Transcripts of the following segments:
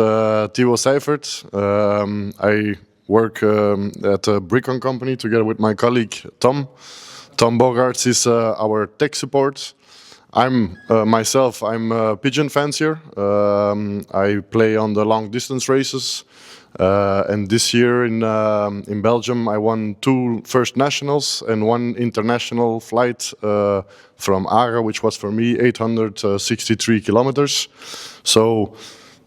Thibaut Seifert. I work at a Brickon company together with my colleague Tom. Tom Bogarts is our tech support. I'm a pigeon fancier. I play on the long distance races. And this year in Belgium, I won 2 first nationals and 1 international flight from Ara, which was for me 863 kilometers. So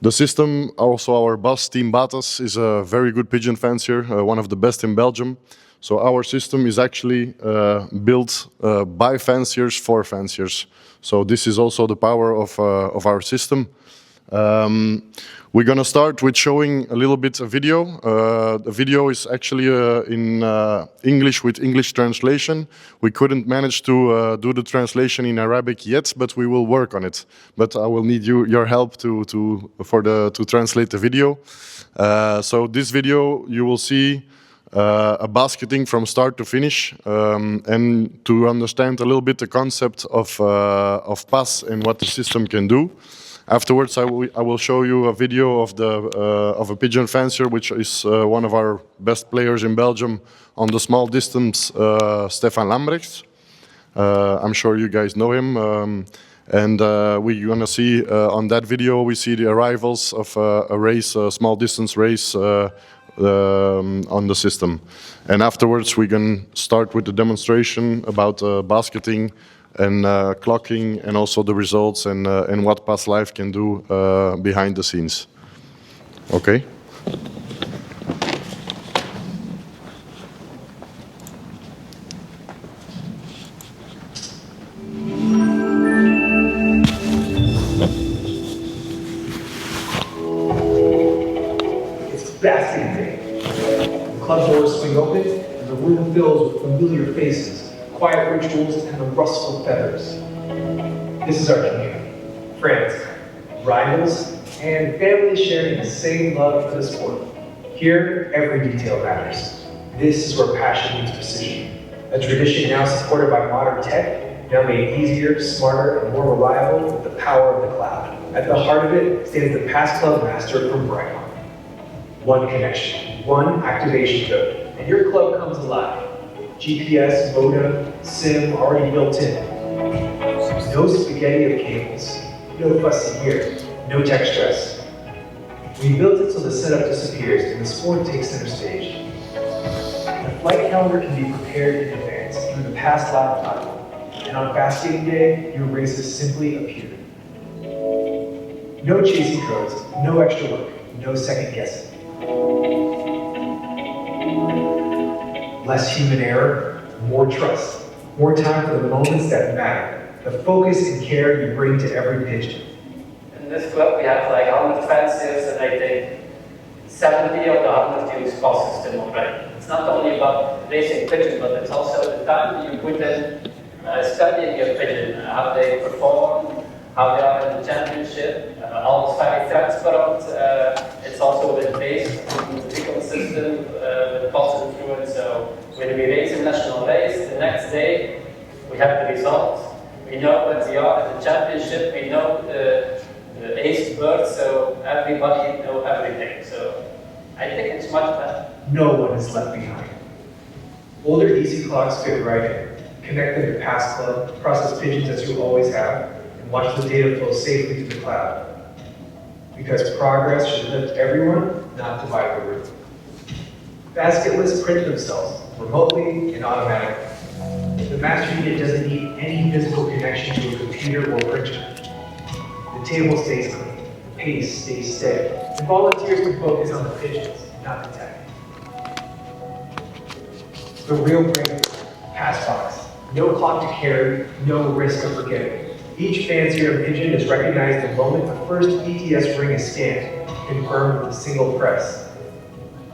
the system, also our boss, Team Batas, is a very good pigeon fancier, one of the best in Belgium. So our system is actually built by fanciers for fanciers. So this is also the power of our system. We're going to start with showing a little bit of video. The video is actually in English with English translation. We couldn't manage to do the translation in Arabic yet, but we will work on it. But I will need your help to translate the video. So this video, you will see a basketing from start to finish, and to understand a little bit the concept of pass and what the system can do. Afterwards, I will show you a video of a pigeon fancier, which is one of our best players in Belgium on the small distance, Stefan Lambrechts. I'm sure you guys know him. And we're gonna see on that video, we see the arrivals of a race, a small distance race on the system. And afterwards, we can start with the demonstration about basketing and clocking, and also the results and what Pass Live can do behind the scenes. Okay. It's basking day. The club doors swing open and the room fills with familiar faces, quiet rituals, and the rustle of feathers. This is our community, friends, rivals, and families sharing the same love for the sport. Here, every detail matters. This is where passion meets precision. A tradition now supported by modern tech, now made easier, smarter, and more reliable with the power of the cloud. At the heart of it stands the Pass Club Master from برايكون. One connection, one activation code, and your club comes alive. GPS, modem, SIM already built in. No spaghetti of cables, no fussy gear, no tech stress. We built it so the setup disappears and the sport takes center stage. The flight calendar can be prepared in advance through the Pass Live platform, and on basketing day, your races simply appear. No chasing codes, no extra work, no second guessing. Less human error, more trust, more time for the moments that matter, the focus and care you bring to every pigeon. In this club, we have like 100 fanciers, and I think 70 of the 100 use PAS system already. It's not only about racing pigeons, but it's also the time that you put in studying your pigeon, how they perform, how they are in the championship. Almost very transparent. It's also based on the Brickon system with PAS influence. So when we race a national race, the next day we have the results. We know when we are at the championship. We know the ace bird. So everybody knows everything. So I think it's much better. No one is left behind. Older easy clocks fit right in. Connect them to Pass Club, process pigeons as you always have, and watch the data flow safely to the cloud. Because progress should lift everyone, not divide the room. Basket lists print themselves, remotely and automatically. The master unit doesn't need any physical connection to a computer or printer. The table stays clean, the pace stays steady, and volunteers can focus on the pigeons, not the tech. The real breakthrough, Pass Box. No clock to carry, no risk of forgetting. Each fancier pigeon is recognized the moment the first ETS ring is scanned, confirmed with a single press.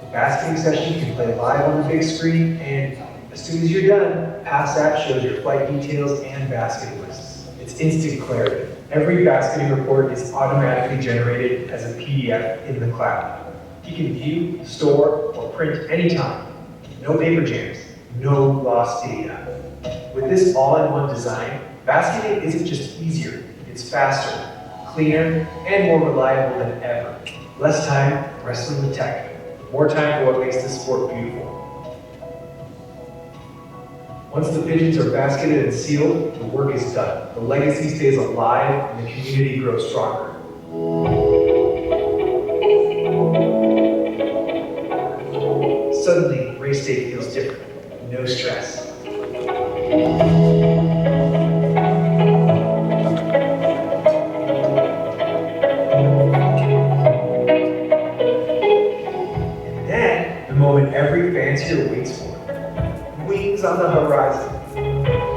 The basketing session can play live on the big screen, and as soon as you're done, Pass app shows your flight details and basketing lists. It's instant clarity. Every basketing report is automatically generated as a PDF in the cloud. You can view, store, or print anytime. No paper jams, no lost data. With this all-in-one design, basketing isn't just easier, it's faster, cleaner, and more reliable than ever. Less time wrestling the tech. More time for what makes this sport beautiful. Once the pigeons are basketed and sealed, the work is done. The legacy stays alive and the community grows stronger. Suddenly, race day feels different. No stress. And then, the moment every fancier waits for. Wings on the horizon.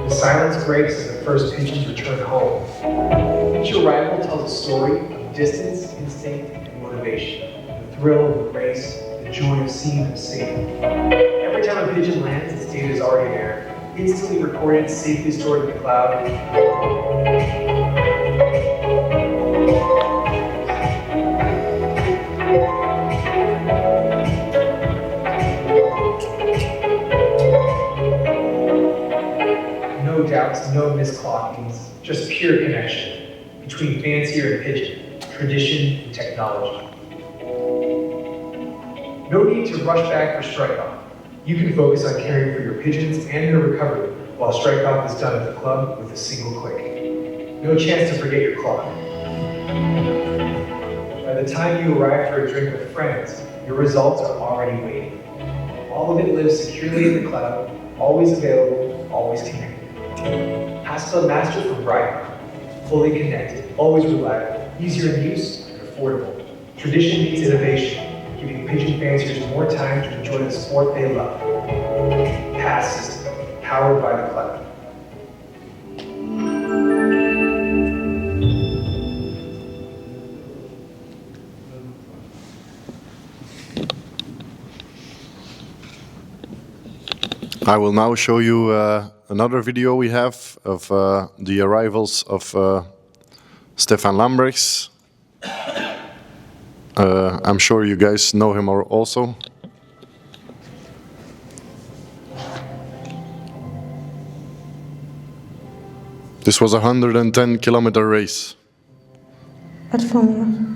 The silence breaks as the first pigeons return home. Each arrival tells a story of distance, instinct, and motivation. The thrill of the race, the joy of seeing them sing. Every time a pigeon lands, its data is already there, instantly recorded, safely stored in the cloud. No doubts, no misclockings, just pure connection between fancier and pigeon, tradition and technology. No need to rush back for strike-off. You can focus on caring for your pigeons and their recovery while strike-off is done at the club with a single click. No chance to forget your clock. By the time you arrive for a drink with friends, your results are already waiting. All of it lives securely in the cloud, always available, always connected. Pastel Master from برايكون. Fully connected, always reliable, easier in use, and affordable. Tradition meets innovation, giving pigeon fanciers more time to enjoy the sport they love. Pass system, powered by the cloud. I will now show you another video we have of the arrivals of Stefan Lambrechts. I'm sure you guys know him also. This was a 110-kilometer race. 1100.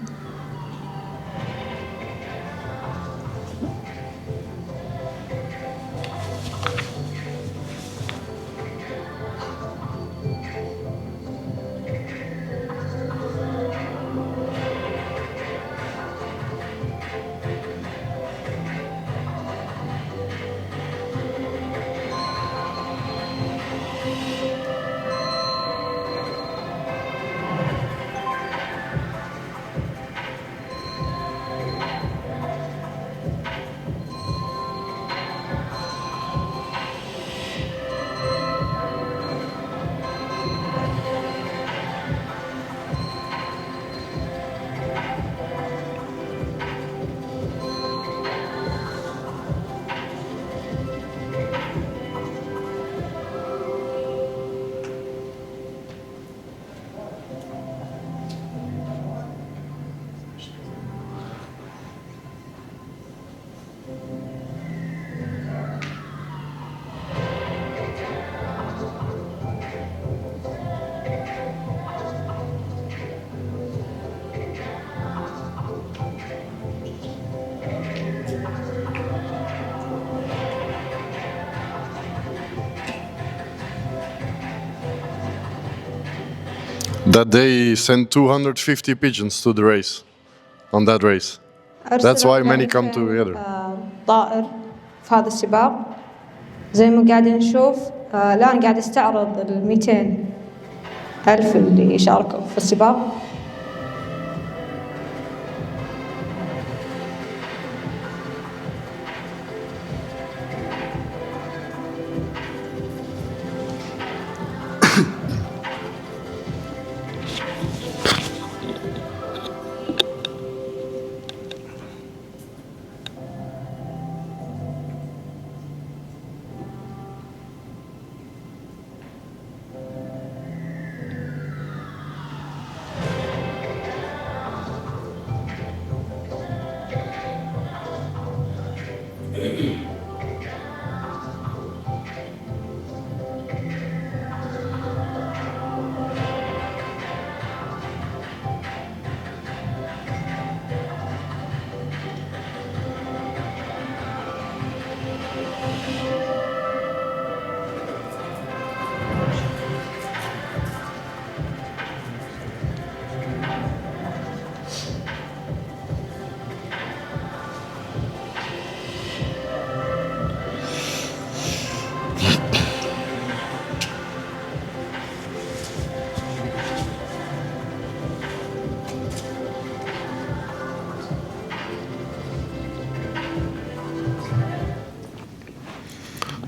That day sent 250 pigeons to the race, on that race. That's why many come together. طائر في هذا السباق زي ما قاعدين نشوف الآن قاعد يستعرض ال 200 ألف اللي شاركوا في السباق.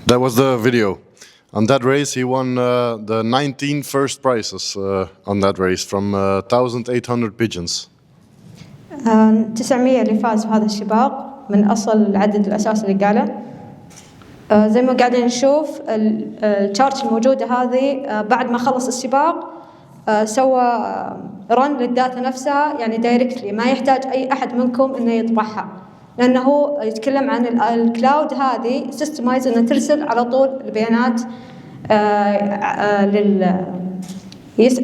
That was the video. On that race, he won the 19 first prizes on that race from 1,800 pigeons. 900 اللي فاز بهذا السباق من أصل العدد الأساسي اللي قاله. زي ما قاعدين نشوف الشارت الموجودة هذه بعد ما خلص السباق سوى رن للداتا نفسها، يعني دايركتلي ما يحتاج أي أحد منكم إنه يطبعها، لأنه يتكلم عن الكلاود هذه سيستمايز إنه ترسل على طول البيانات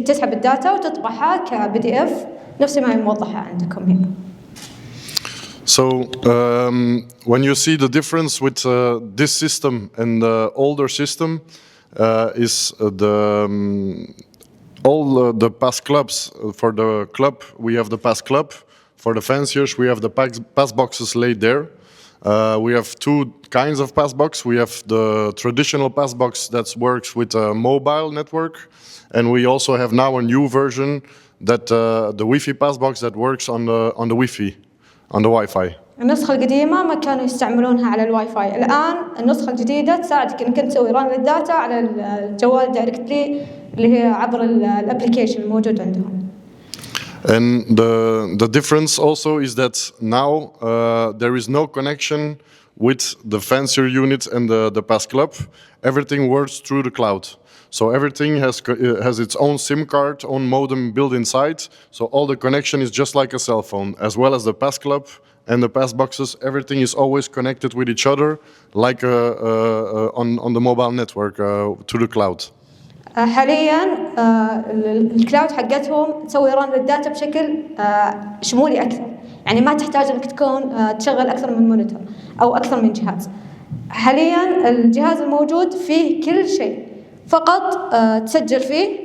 تسحب الداتا وتطبعها كPDF نفس ما موضحة عندكم هنا. So when you see the difference with this system and the older system is all the pass clubs. For the club, we have the pass club. For the fanciers, we have the pass boxes laid there. We have two kinds of pass box. We have the traditional pass box that works with a mobile network, and we also have now a new version that the Wi-Fi pass box that works on the Wi-Fi, on the Wi-Fi. النسخة القديمة ما كانوا يستعملونها على الواي فاي، الآن النسخة الجديدة تساعدك إنك تسوي ران للداتا على الجوال دايركتلي اللي هي عبر الابلكيشن الموجود عندهم. And the difference also is that now there is no connection with the fancier unit and the pass club. Everything works through the cloud. So everything has its own SIM card, own modem built inside. So all the connection is just like a cell phone, as well as the pass club and the pass boxes. Everything is always connected with each other, like on the mobile network to the cloud. حاليا الكلاود حقتهم تسوي ران للداتا بشكل شمولي أكثر، يعني ما تحتاج إنك تكون تشغل أكثر من مونيتور أو أكثر من جهاز. حاليا الجهاز الموجود فيه كل شيء، فقط تسجل فيه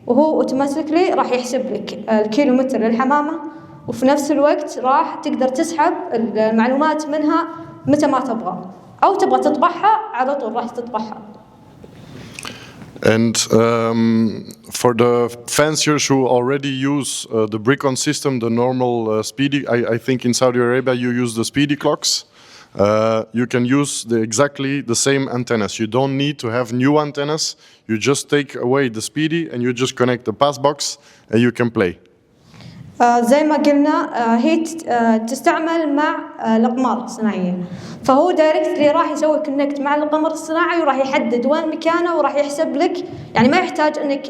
وهو اوتوماتيكلي راح يحسب لك الكيلومتر للحمامة، وفي نفس الوقت راح تقدر تسحب المعلومات منها متى ما تبغى، أو تبغى تطبعها على طول راح تطبعها. And for the fanciers who already use the Brickon system, the normal speedy, I think in Saudi Arabia you use the speedy clocks. You can use exactly the same antennas. You don't need to have new antennas. You just take away the speedy and you just connect the pass box and you can play. زي ما قلنا هي تستعمل مع الأقمار الصناعية، فهو دايركتلي راح يسوي كونكت مع القمر الصناعي وراح يحدد وين مكانه وراح يحسب لك، يعني ما يحتاج انك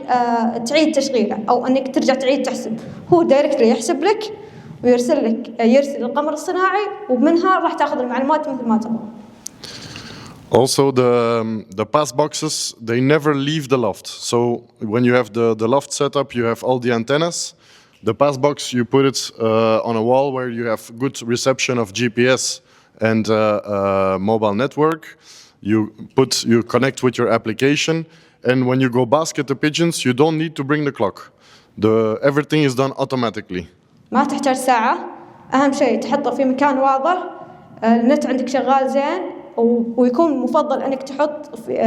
تعيد تشغيله او انك ترجع تعيد تحسب، هو دايركتلي يحسب لك ويرسل القمر الصناعي ومنها راح تاخذ المعلومات مثل ما تبغى. Also the pass boxes, they never leave the loft. So when you have the loft set up, you have all the antennas. The pass box, you put it on a wall where you have good reception of GPS and mobile network. You connect with your application, and when you go basket the pigeons, you don't need to bring the clock. Everything is done automatically. ما تحتاج ساعة، أهم شيء تحطه في مكان واضح، النت عندك شغال زين، ويكون مفضل أنك تحط في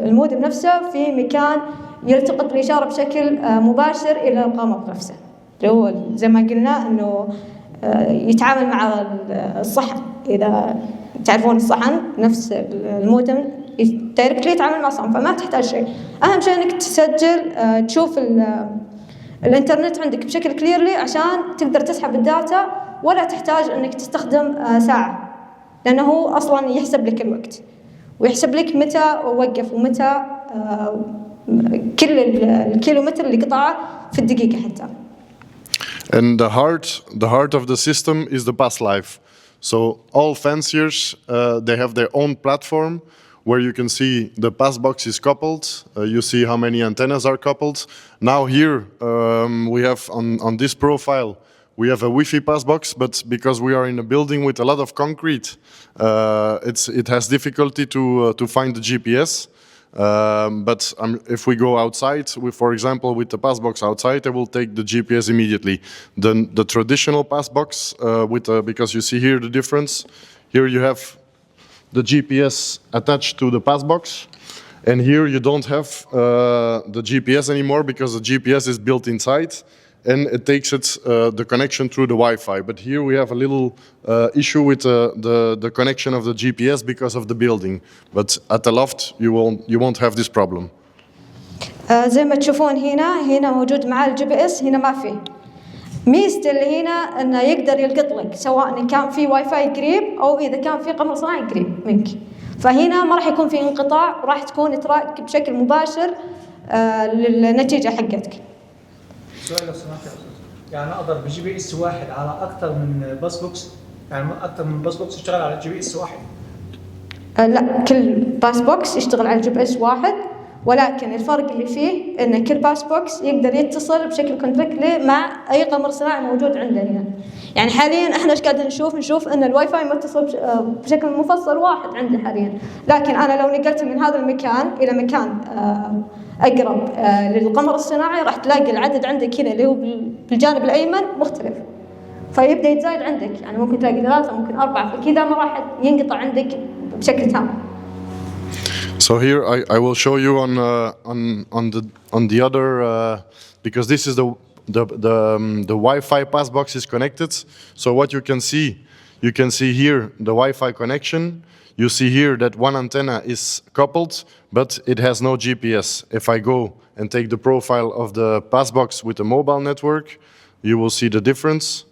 المودم نفسه في مكان يلتقط الإشارة بشكل مباشر إلى القمر نفسه. اللي هو زي ما قلنا إنه يتعامل مع الصحن، إذا تعرفون الصحن نفس المودم دايركتلي يتعامل مع الصحن، فما تحتاج شيء. أهم شيء إنك تسجل تشوف الإنترنت عندك بشكل كليرلي عشان تقدر تسحب الداتا، ولا تحتاج إنك تستخدم ساعة، لأنه أصلاً يحسب لك الوقت ويحسب لك متى وقف ومتى كل الكيلومتر اللي قطعه في الدقيقة حتى. And the heart of the system is the pass live. So all fanciers, they have their own platform where you can see the pass box is coupled. You see how many antennas are coupled. Now here we have on this profile, we have a Wi-Fi pass box, but because we are in a building with a lot of concrete, it has difficulty to find the GPS. But if we go outside, for example, with the pass box outside, I will take the GPS immediately. The traditional pass box, because you see here the difference. Here you have the GPS attached to the pass box, and here you don't have the GPS anymore because the GPS is built inside, and it takes the connection through the Wi-Fi. But here we have a little issue with the connection of the GPS because of the building. But at the loft, you won't have this problem. زي ما تشوفون هنا موجود معاه الجي بي اس، هنا ما فيه. ميزته اللي هنا انه يقدر يلقط لك سواء إن كان في واي فاي قريب او اذا كان في قمر صناعي قريب منك، فهنا ما راح يكون في انقطاع وراح تكون تراك بشكل مباشر للنتيجة حقتك. سؤال لو سمحت يا استاذ، يعني اقدر بجي بي اس واحد على اكثر من باس بوكس، يعني اكثر من باس بوكس يشتغل على الجي بي اس واحد؟ لا، كل باس بوكس يشتغل على الجي بي اس واحد، ولكن الفرق اللي فيه ان كل باس بوكس يقدر يتصل بشكل كونتراكتلي مع اي قمر صناعي موجود عندنا. يعني حاليا احنا ايش قاعدين نشوف ان الواي فاي متصل بشكل مفصل واحد عندي حاليا، لكن انا لو نقلت من هذا المكان الى مكان اقرب للقمر الصناعي راح تلاقي العدد عندك هنا اللي هو بالجانب الايمن مختلف، فيبدا يتزايد عندك، يعني ممكن تلاقي 3 ممكن 4، فكذا ما راح ينقطع عندك بشكل تام. So here I will show you on the other because this is the Wi-Fi pass box is connected. So what you can see here the Wi-Fi connection. You see here that one antenna is coupled, but it has no GPS. If I go and take the profile of the pass box with the mobile network, you will see the difference.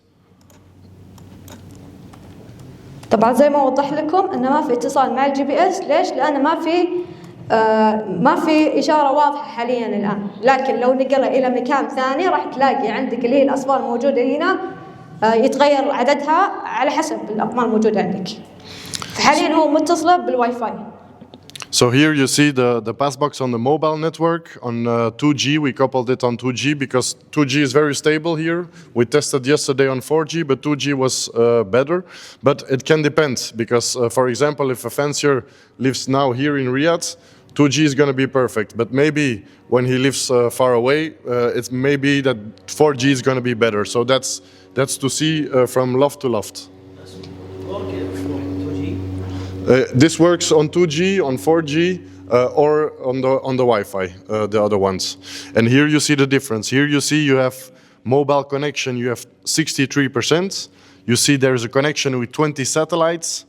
طبعا زي ما وضح لكم انه ما في اتصال مع الجي بي اس. ليش؟ لانه ما في اشاره واضحه حاليا الان، لكن لو نقلها الى مكان ثاني راح تلاقي عندك اللي هي الاصفار الموجوده هنا يتغير عددها على حسب الاقمار الموجوده عندك. فحاليا هو متصله بالواي فاي. So here you see the pass box on the mobile network on 2G. We coupled it on 2G because 2G is very stable here. We tested yesterday on 4G, but 2G was better. But it can depend because, for example, if a fancier lives now here in Riyadh, 2G is going to be perfect. But maybe when he lives far away, it's maybe that 4G is going to be better. So that's to see from loft to loft. This works on 2G, on 4G, or on the Wi-Fi, the other ones. And here you see the difference. Here you see you have mobile connection, you have 63%. You see there is a connection with 20 satellites.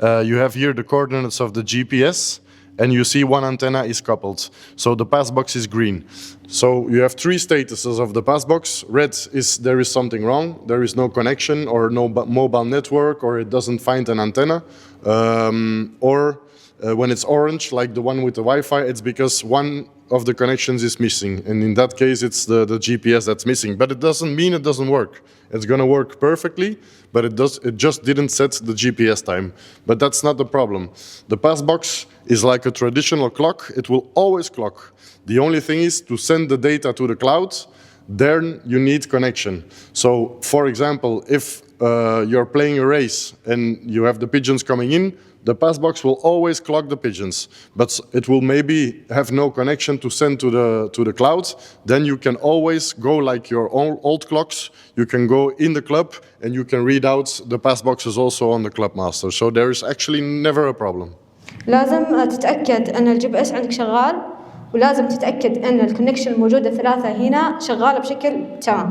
You have here the coordinates of the GPS. And you see one antenna is coupled. So the pass box is green. So you have 3 statuses of the pass box. Red is there is something wrong. There is no connection or no mobile network, or it doesn't find an antenna. When it's orange, like the one with the Wi-Fi, it's because one of the connections is missing. And in that case, it's the GPS that's missing. But it doesn't mean it doesn't work. It's going to work perfectly, but it just didn't set the GPS time. But that's not the problem. The pass box is like a traditional clock. It will always clock. The only thing is to send the data to the cloud, then you need connection. So, for example, if you're playing a race and you have the pigeons coming in, the pass box will always clock the pigeons, but it will maybe have no connection to send to the cloud. Then you can always go like your old clocks. You can go in the club and you can read out the pass boxes also on the club master. So there is actually never a problem. لازم تتأكد أن الجي بي اس عندك شغال، ولازم تتأكد أن الكونكشن الموجودة 3 هنا شغالة بشكل تمام.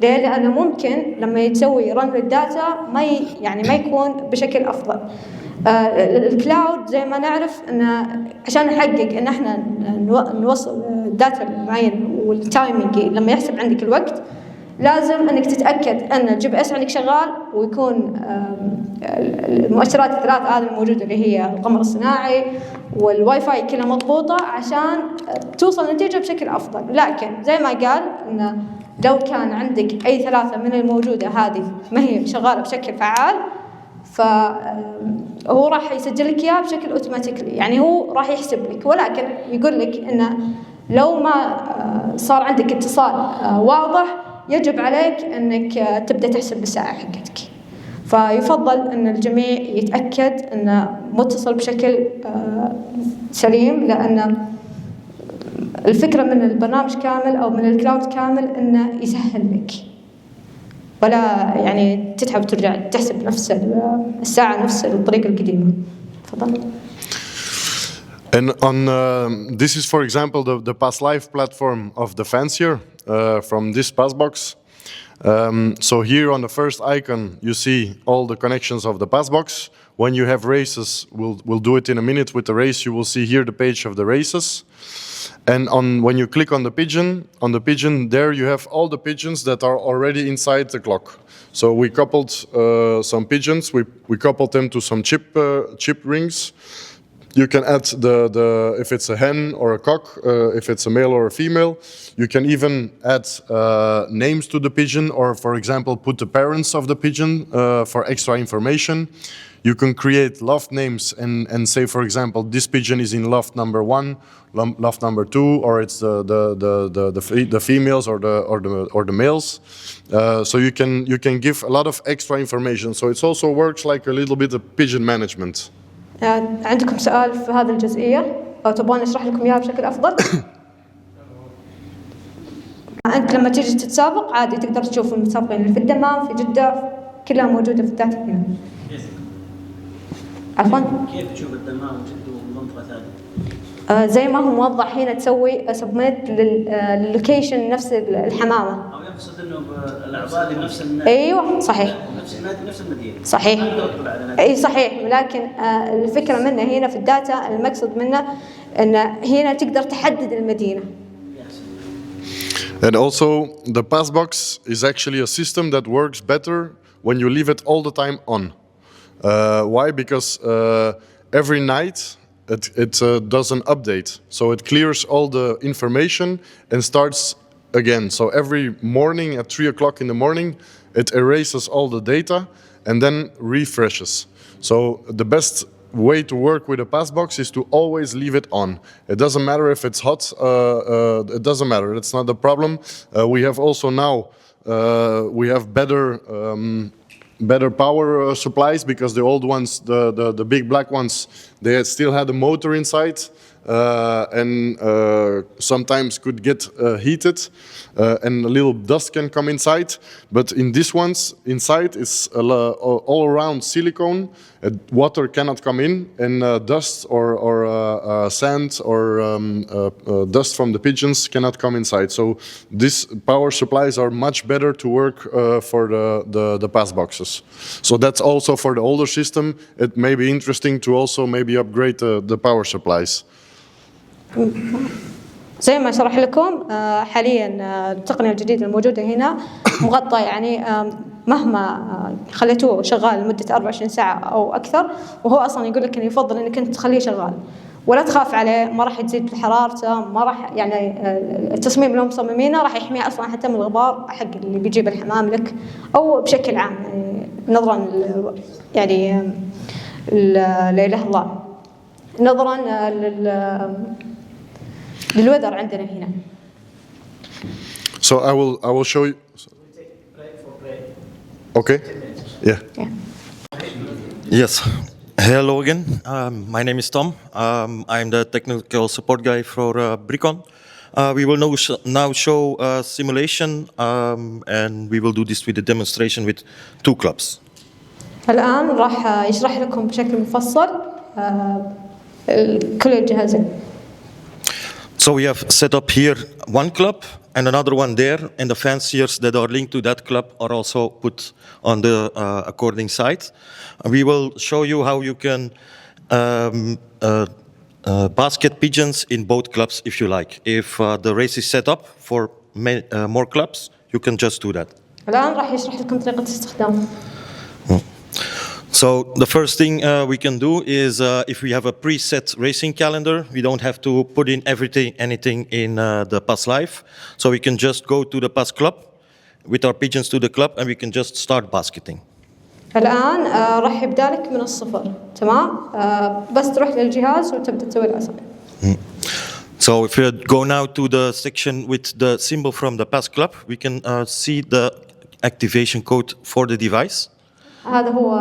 ليه؟ لأنه ممكن لما يتسوي رن للداتا ما يكون بشكل أفضل. الكلاود زي ما نعرف إنه عشان نحقق إن إحنا نوصل الداتا المعين والتايمينج لما يحسب عندك الوقت، لازم إنك تتأكد أن الجي بي اس عندك شغال ويكون المؤشرات ال3 هذه الموجودة اللي هي القمر الصناعي والواي فاي كلها مضبوطة عشان توصل نتيجة بشكل أفضل. لكن زي ما قال إنه لو كان عندك أي 3 من الموجودة هذه ما هي شغالة بشكل فعال، فهو راح يسجل لك إياه بشكل أوتوماتيكلي، يعني هو راح يحسب لك، ولكن يقول لك إنه لو ما صار عندك اتصال واضح يجب عليك أنك تبدأ تحسب بالساعة حقتك. فيفضل أن الجميع يتأكد أنه متصل بشكل سليم، لأن الفكرة من البرنامج كامل أو من الكلاود كامل أنه يسهل لك، ولا يعني تتعب ترجع تحسب نفس الساعة نفس الطريقة القديمة. تفضل. And on this is, for example, the Pass Live platform of the fancier from this pass box. So here on the first icon, you see all the connections of the passbox. When you have races, we'll do it in a minute with the race. You will see here the page of the races. And when you click on the pigeon, there you have all the pigeons that are already inside the clock. So we coupled some pigeons. We coupled them to some chip rings. You can add if it's a hen or a cock, if it's a male or a female. You can even add names to the pigeon, or for example, put the parents of the pigeon for extra information. You can create loft names and say, for example, this pigeon is in loft number 1, loft number 2, or it's the females or the males. So you can give a lot of extra information. So it also works like a little bit of pigeon management. عندكم سؤال في هذه الجزئية أو تبغون أشرح لكم إياها بشكل أفضل؟ أنت لما تيجي تتسابق عادي تقدر تشوف المتسابقين اللي في الدمام في جدة كلها موجودة في الداتا هنا. عفوا؟ كيف تشوف الدمام وجدة والمنطقة ثانية؟ زي ما هو موضح هنا تسوي سبميت لللوكيشن نفس الحمامة. أو يقصد إنه الأعضاء نفس أيوة صحيح. نفس النادي نفس المدينة. صحيح. أي صحيح، لكن الفكرة منه هنا في الداتا المقصد منه إن هنا تقدر تحدد المدينة. And also the passbox is actually a system that works better when you leave it all the time on. Why? Because every night it does an update. So it clears all the information and starts again. So every morning at 3 o'clock in the morning, it erases all the data and then refreshes. So the best way to work with a passbox is to always leave it on. It doesn't matter if it's hot, it doesn't matter, it's not the problem. We have also now, we have better power supplies, because the old ones, the big black ones, they still had a motor inside and sometimes could get heated and a little dust can come inside. But in these ones, inside is all around silicone. Water cannot come in, and dust or sand or dust from the pigeons cannot come inside. So these power supplies are much better to work for the pass boxes. So that's also for the older system. It may be interesting to also maybe upgrade the power supplies. زي ما شرح لكم حاليا التقنية الجديدة الموجودة هنا مغطى، يعني مهما خليتوه شغال لمدة 24 ساعة أو أكثر، وهو أصلا يقول لك إنه يفضل إنك أنت تخليه شغال ولا تخاف عليه، ما راح تزيد حرارته، ما راح يعني التصميم اللي هم مصممينه راح يحميه أصلا حتى من الغبار حق اللي بيجيب الحمام لك أو بشكل عام، يعني نظرا يعني لا إله إلا الله، نظرا للوذر عندنا هنا. So I will show you. Okay. Yeah. Yes. Hello again. My name is Tom. I'm the technical support guy for برايكون. We will now show a simulation, and we will do this with a demonstration with 2 clubs. الآن راح يشرح لكم بشكل مفصل كل الجهازين. So we have set up here 1 club and another one there, and the fanciers that are linked to that club are also put on the according side. We will show you how you can basket pigeons in both clubs if you like. If the race is set up for more clubs, you can just do that. الآن راح يشرح لكم طريقة استخدامه. So the first thing we can do is if we have a preset racing calendar, we don't have to put in anything in the pass live. So we can just go to the pass club with our pigeons to the club, and we can just start basketing. الآن راح يبدأ لك من الصفر، تمام؟ بس تروح للجهاز وتبدأ تسوي الأسئلة. So if we go now to the section with the symbol from the pass club, we can see the activation code for the device. هذا هو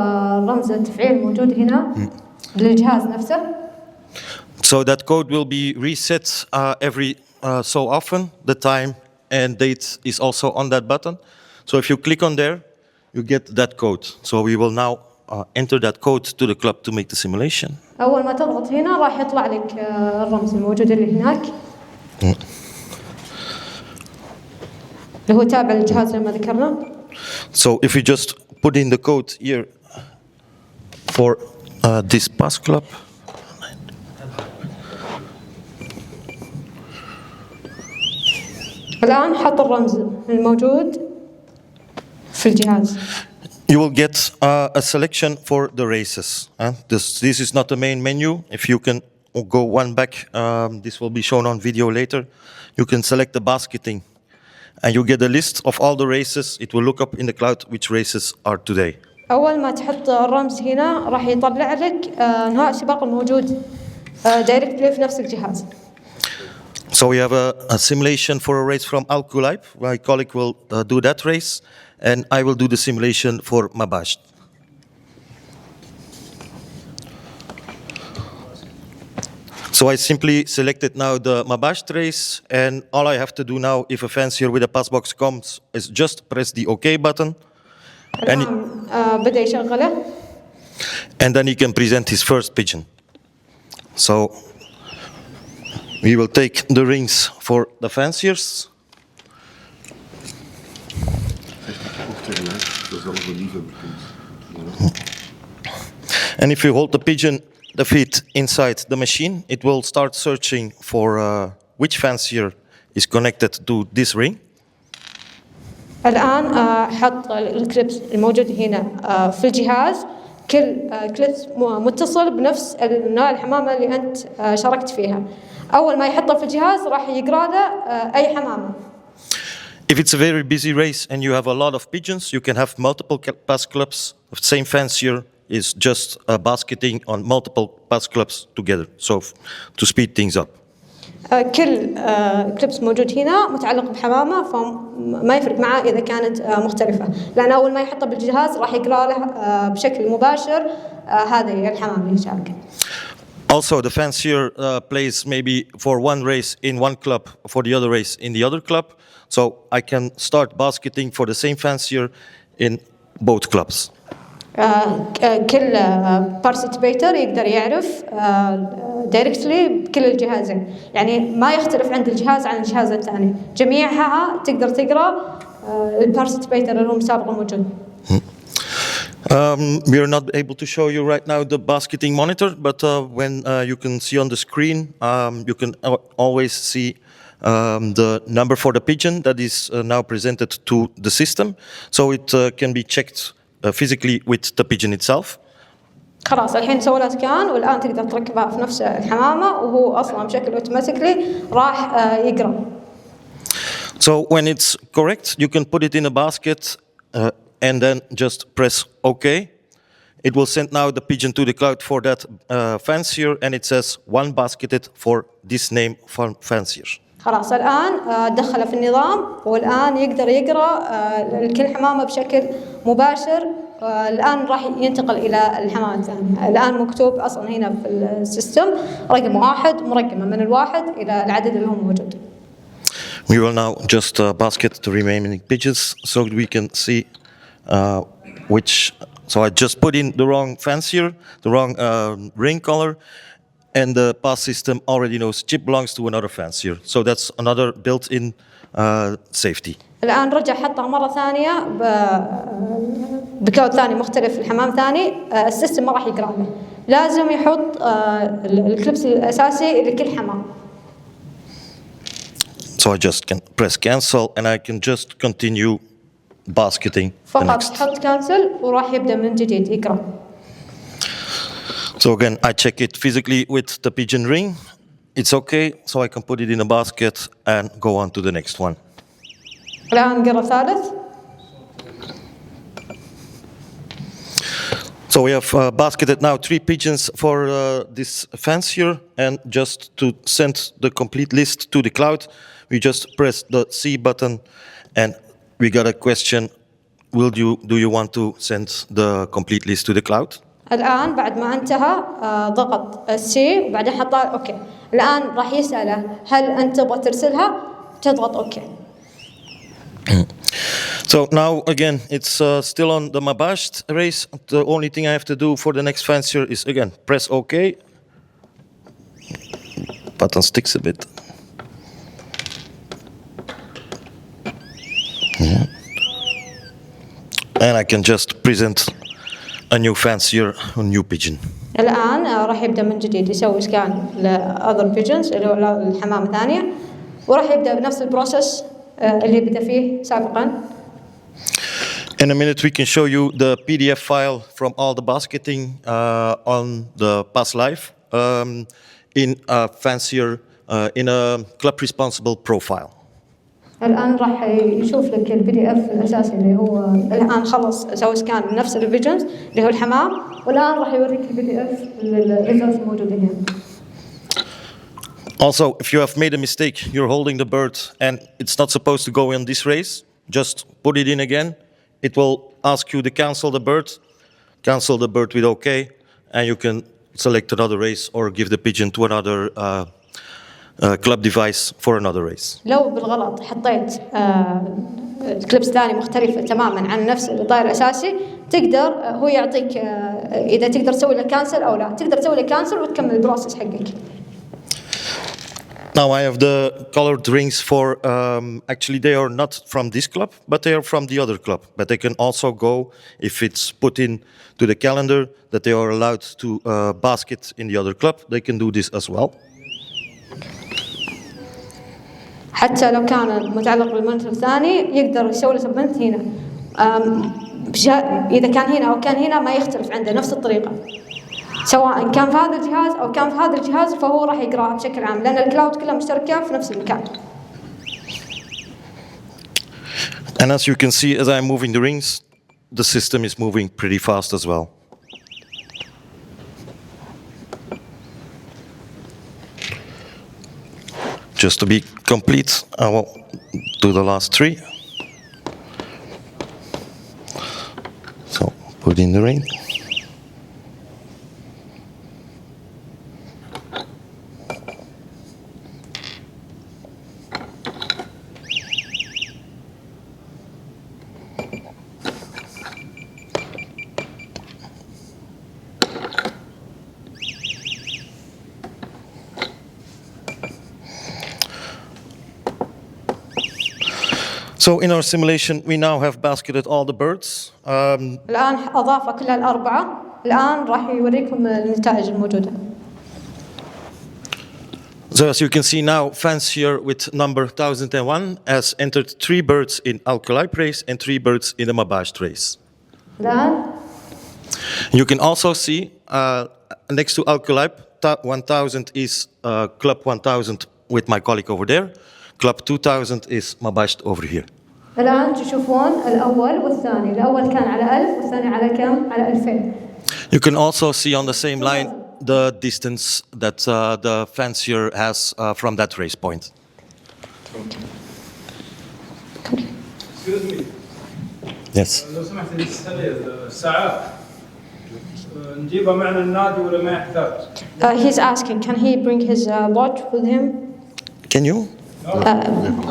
رمز التفعيل الموجود هنا للجهاز نفسه. So that code will be reset every so often. The time and date is also on that button. So if you click on there, you get that code. So we will now enter that code to the club to make the simulation. أول ما تضغط هنا راح يطلع لك الرمز الموجود اللي هناك. اللي هو تابع للجهاز لما ذكرنا. So if you just put in the code here for this pass club. الآن حط الرمز الموجود في الجهاز. You will get a selection for the races. This is not the main menu. If you can go one back, this will be shown on video later. You can select the basketing, and you get a list of all the races. It will look up in the cloud which races are today. أول ما تحط الرمز هنا راح يطلع لك نهاية السباق الموجود دايركتلي في نفس الجهاز. So we have a simulation for a race from Al-Kulayb. My colleague will do that race, and I will do the simulation for Mabasht. So I simply selected now the Mabasht race, and all I have to do now, if a fancier with a pass box comes, is just press the OK button. بدأ يشغله. And then he can present his first pigeon. So we will take the rings for the fanciers. And if you hold the pigeon, the feet inside the machine, it will start searching for which fancier is connected to this ring. الآن حط الكليبس الموجود هنا في الجهاز، كل كليبس متصل بنفس نوع الحمامة اللي أنت شاركت فيها. أول ما يحطه في الجهاز راح يقرأ له أي حمامة. If it's a very busy race and you have a lot of pigeons, you can have multiple pass clubs. The same fancier is just basketing on multiple pass clubs together, so to speed things up. كل كليبس موجود هنا متعلق بحمامة، فما يفرق معاه إذا كانت مختلفة، لأن أول ما يحطه بالجهاز راح يقرأ له بشكل مباشر هذه الحمامة اللي شاركة. Also, the fancier plays maybe for one race in one club, for the other race in the other club. So I can start basketing for the same fancier in both clubs. كل participator يقدر يعرف دايركتلي بكل الجهازين، يعني ما يختلف عند الجهاز عن الجهاز الثاني، جميعها تقدر تقرأ البارتيسيبيتر اللي هو المسابق الموجود. We are not able to show you right now the basketing monitor, but when you can see on the screen, you can always see the number for the pigeon that is now presented to the system, so it can be checked physically with the pigeon itself. خلاص الحين سوى له سكان والآن تقدر تركبها في نفس الحمامة وهو أصلاً بشكل أوتوماتيكلي راح يقرأ. So when it's correct, you can put it in a basket and then just press OK. It will send now the pigeon to the cloud for that fancier, and it says one basketed for this name for fancier. خلاص الآن دخله في النظام والآن يقدر يقرأ كل حمامة بشكل مباشر. الآن راح ينتقل إلى الحمامة الثانية. الآن مكتوب أصلا هنا في السيستم رقم 1 مرقمة من 1 إلى العدد اللي هو موجود. We will now just basket the remaining pigeons so we can see which. So I just put in the wrong fancier, the wrong ring color, and the pass system already knows chip belongs to another fancier. So that's another built-in safety. الآن رجع حطها مرة ثانية بكود ثاني مختلف في الحمام ثاني، السيستم ما راح يقرأ له، لازم يحط الكليبس الأساسي لكل حمام. So I just can press cancel and I can just continue basketing. فقط حط كانسل وراح يبدأ من جديد يقرأ. So again, I check it physically with the pigeon ring. It's okay, so I can put it in a basket and go on to the next one. الآن قرأ ثالث. So we have basketed now 3 pigeons for this fancier, and just to send the complete list to the cloud, we just press the C button, and we got a question: do you want to send the complete list to the cloud? الآن بعد ما انتهى ضغط السي وبعدين حط أوكي. الآن راح يسأله هل أنت تبغى ترسلها؟ تضغط أوكي. So now again, it's still on the Mabasht race. The only thing I have to do for the next fancier is again press OK. Button sticks a bit. And I can just present a new fancier, a new pigeon. الآن راح يبدأ من جديد يسوي سكان لأذر بيجنز اللي هو الحمام الثانية، وراح يبدأ بنفس البروسيس اللي بدأ فيه سابقا. In a minute we can show you the PDF file from all the basketing on the past life in a fancier, in a club responsible profile. الآن راح يشوف لك PDF الأساسي اللي هو الآن خلص سوى سكان لنفس الفيجنز اللي هو الحمام، والآن راح يوريك PDF الأساسي الموجود هنا. Also, if you have made a mistake, you're holding the bird and it's not supposed to go in this race, just put it in again. It will ask you to cancel the bird with OK, and you can select another race or give the pigeon to another club device for another race. لو بالغلط حطيت كليبس ثاني مختلفة تماما عن نفس الطائر الأساسي، تقدر هو يعطيك إذا تقدر تسوي له كانسل أو لا، تقدر تسوي له كانسل وتكمل البروسس حقك. Now I have the colored rings for, actually they are not from this club, but they are from the other club. But they can also go, if it's put in to the calendar that they are allowed to basket in the other club, they can do this as well. حتى لو كان متعلق بالمنتج الثاني يقدر يسوي له سبمنت هنا. إذا كان هنا أو كان هنا ما يختلف عنده نفس الطريقة. سواء كان في هذا الجهاز أو كان في هذا الجهاز فهو راح يقرأها بشكل عام لأن الكلاود كلها مشتركة في نفس المكان. And as you can see, as I'm moving the rings, the system is moving pretty fast as well. Just to be complete, I will do the last three. So put in the ring. So in our simulation, we now have basketed all the birds. الآن أضاف كل الأربعة. الآن راح يوريكم النتائج الموجودة. So as you can see now, fancier with number 1001 has entered 3 birds in Alkalipe race and 3 birds in the Mabasht race. الآن You can also see next to Alkalipe, 1000 is Club 1000 with my colleague over there. Club 2000 is Mabasht over here. الآن تشوفون الأول والثاني. الأول كان على 1000 والثاني على كم؟ على 2000. You can also see on the same line the distance that the fancier has from that race point. Excuse me. Yes. لو سمحت لي الساعات نجيبها معنا النادي ولا ما يحتاج؟ He's asking, can he bring his watch with him? Can you?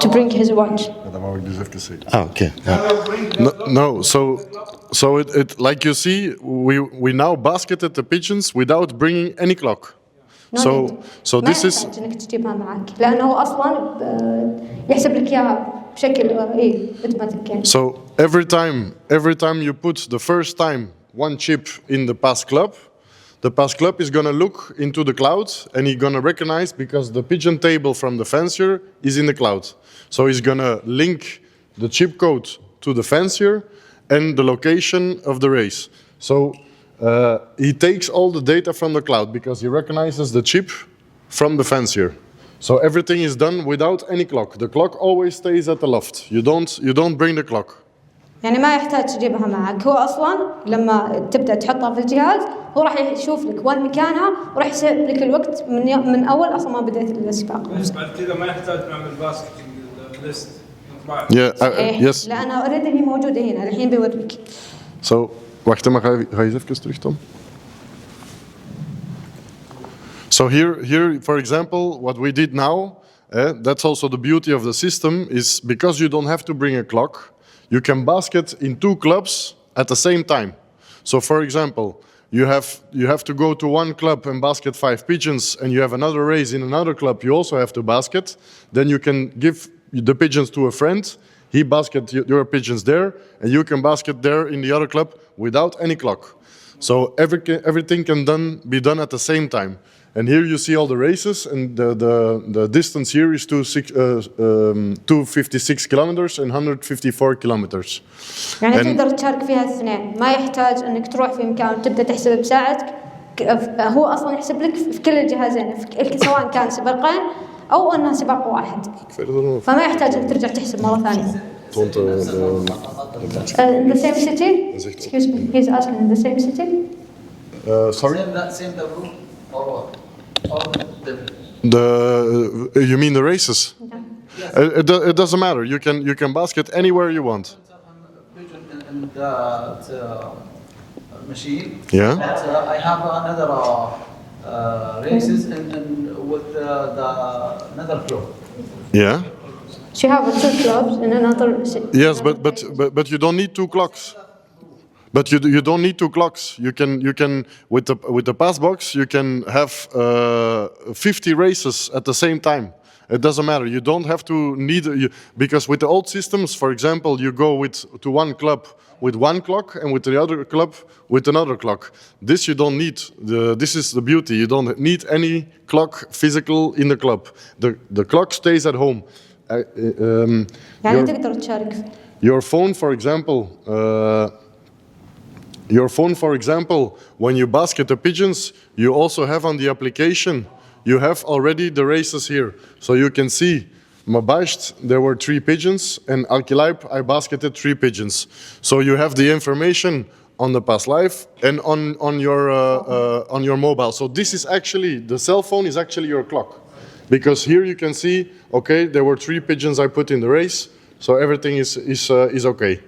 To bring his watch. Oh, okay. No. So it like you see, we now basketed the pigeons without bringing any clock. So this is. إنك تجيبها معك لأنه هو أصلاً يحسب لك إياها بشكل automatic. So every time you put the first time one chip in the pass club, the pass club is going to look into the cloud and he's going to recognize because the pigeon table from the fancier is in the cloud. So he's going to link the chip code to the fancier and the location of the race. So he takes all the data from the cloud because he recognizes the chip from the fancier. So everything is done without any clock. The clock always stays at the loft. You don't bring the clock. يعني ما يحتاج تجيبها معك. هو أصلاً لما تبدأ تحطها في الجهاز هو راح يشوف لك وين مكانها وراح يحسب لك الوقت من أول أصلاً ما بدأت السباق. بس بعد كذا ما يحتاج نعمل باسكتنج ليست. Yes. لأن أريد هي موجودة هنا الحين بيوريك. So wacht maar, ga je even terug, Tom? So here, for example, what we did now, that's also the beauty of the system, is because you don't have to bring a clock, you can basket in 2 clubs at the same time. So for example, you have to go to one club and basket 5 pigeons, and you have another race in another club, you also have to basket. Then you can give the pigeons to a friend, He basket your pigeons there, and you can basket there in the other club without any clock. So everything can be done at the same time. And here you see all the races, and the distance here is 256 kilometers and 154 kilometers. يعني تقدر تشارك فيها الاثنين، ما يحتاج انك تروح في مكان تبدا تحسب بساعتك، هو اصلا يحسب لك في كل الجهازين، سواء كان سباقين او انها سباق واحد، فما يحتاج انك ترجع تحسب مره ثانيه. In the same city? Excuse me, he's asking in the same city? Sorry? Same the room or what? You mean the races? Yeah. It doesn't matter. You can basket anywhere you want. In the machine. Yeah. But I have another races with the another club. Yeah. She have two clubs in another city. Yes, but you don't need two clocks. But you don't need two clocks. You can with the pass box you can have 50 races at the same time. It doesn't matter. You don't have to because with the old systems, for example, you go to one club with one clock and with the other club with another clock. This you don't need. This is the beauty. You don't need any clock physical in the club. The clock stays at home. يعني تقدر تشارك فيه. Your phone, for example, when you basket the pigeons, you also have on the application, you have already the races here. So you can see, Mabasht, there were 3 pigeons, and Al-Kilaib, I basketed 3 pigeons. So you have the information on the past life and on your mobile. So this is actually, the cell phone is actually your clock. Because here you can see, okay, there were 3 pigeons I put in the race, so everything is okay.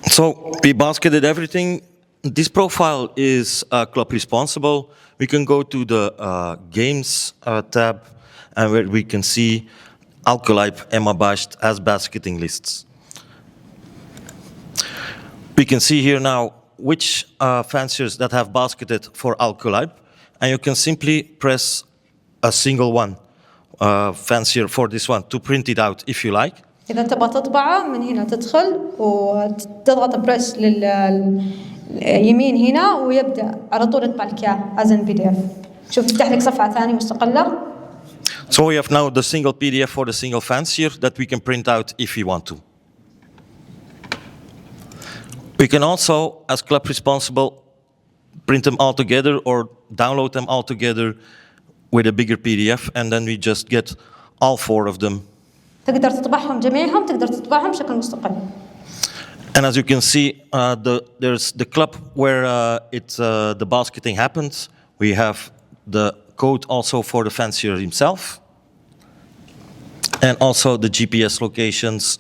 So we basketed everything. This profile is club responsible. We can go to the games tab, and where we can see Al-Kilaib and Mabasht as basketing lists. We can see here now which fanciers that have basketed for Al-Kilaib, and you can simply press a single one fancier for this one to print it out if you like. إذا تبغى تطبعه من هنا تدخل وتضغط بريس لليمين هنا ويبدأ على طول يطبع لك إياه as in PDF. شوف يفتح لك صفحة ثانية مستقلة. So we have now the single PDF for the single fancier that we can print out if we want to. We can also, as club responsible, print them all together or download them all together with a bigger PDF, and then we just get all 4 of them. تقدر تطبعهم جميعهم، تقدر تطبعهم بشكل مستقل. And as you can see, there's the club where the basketing happens. We have the code also for the fancier himself, and also the GPS locations,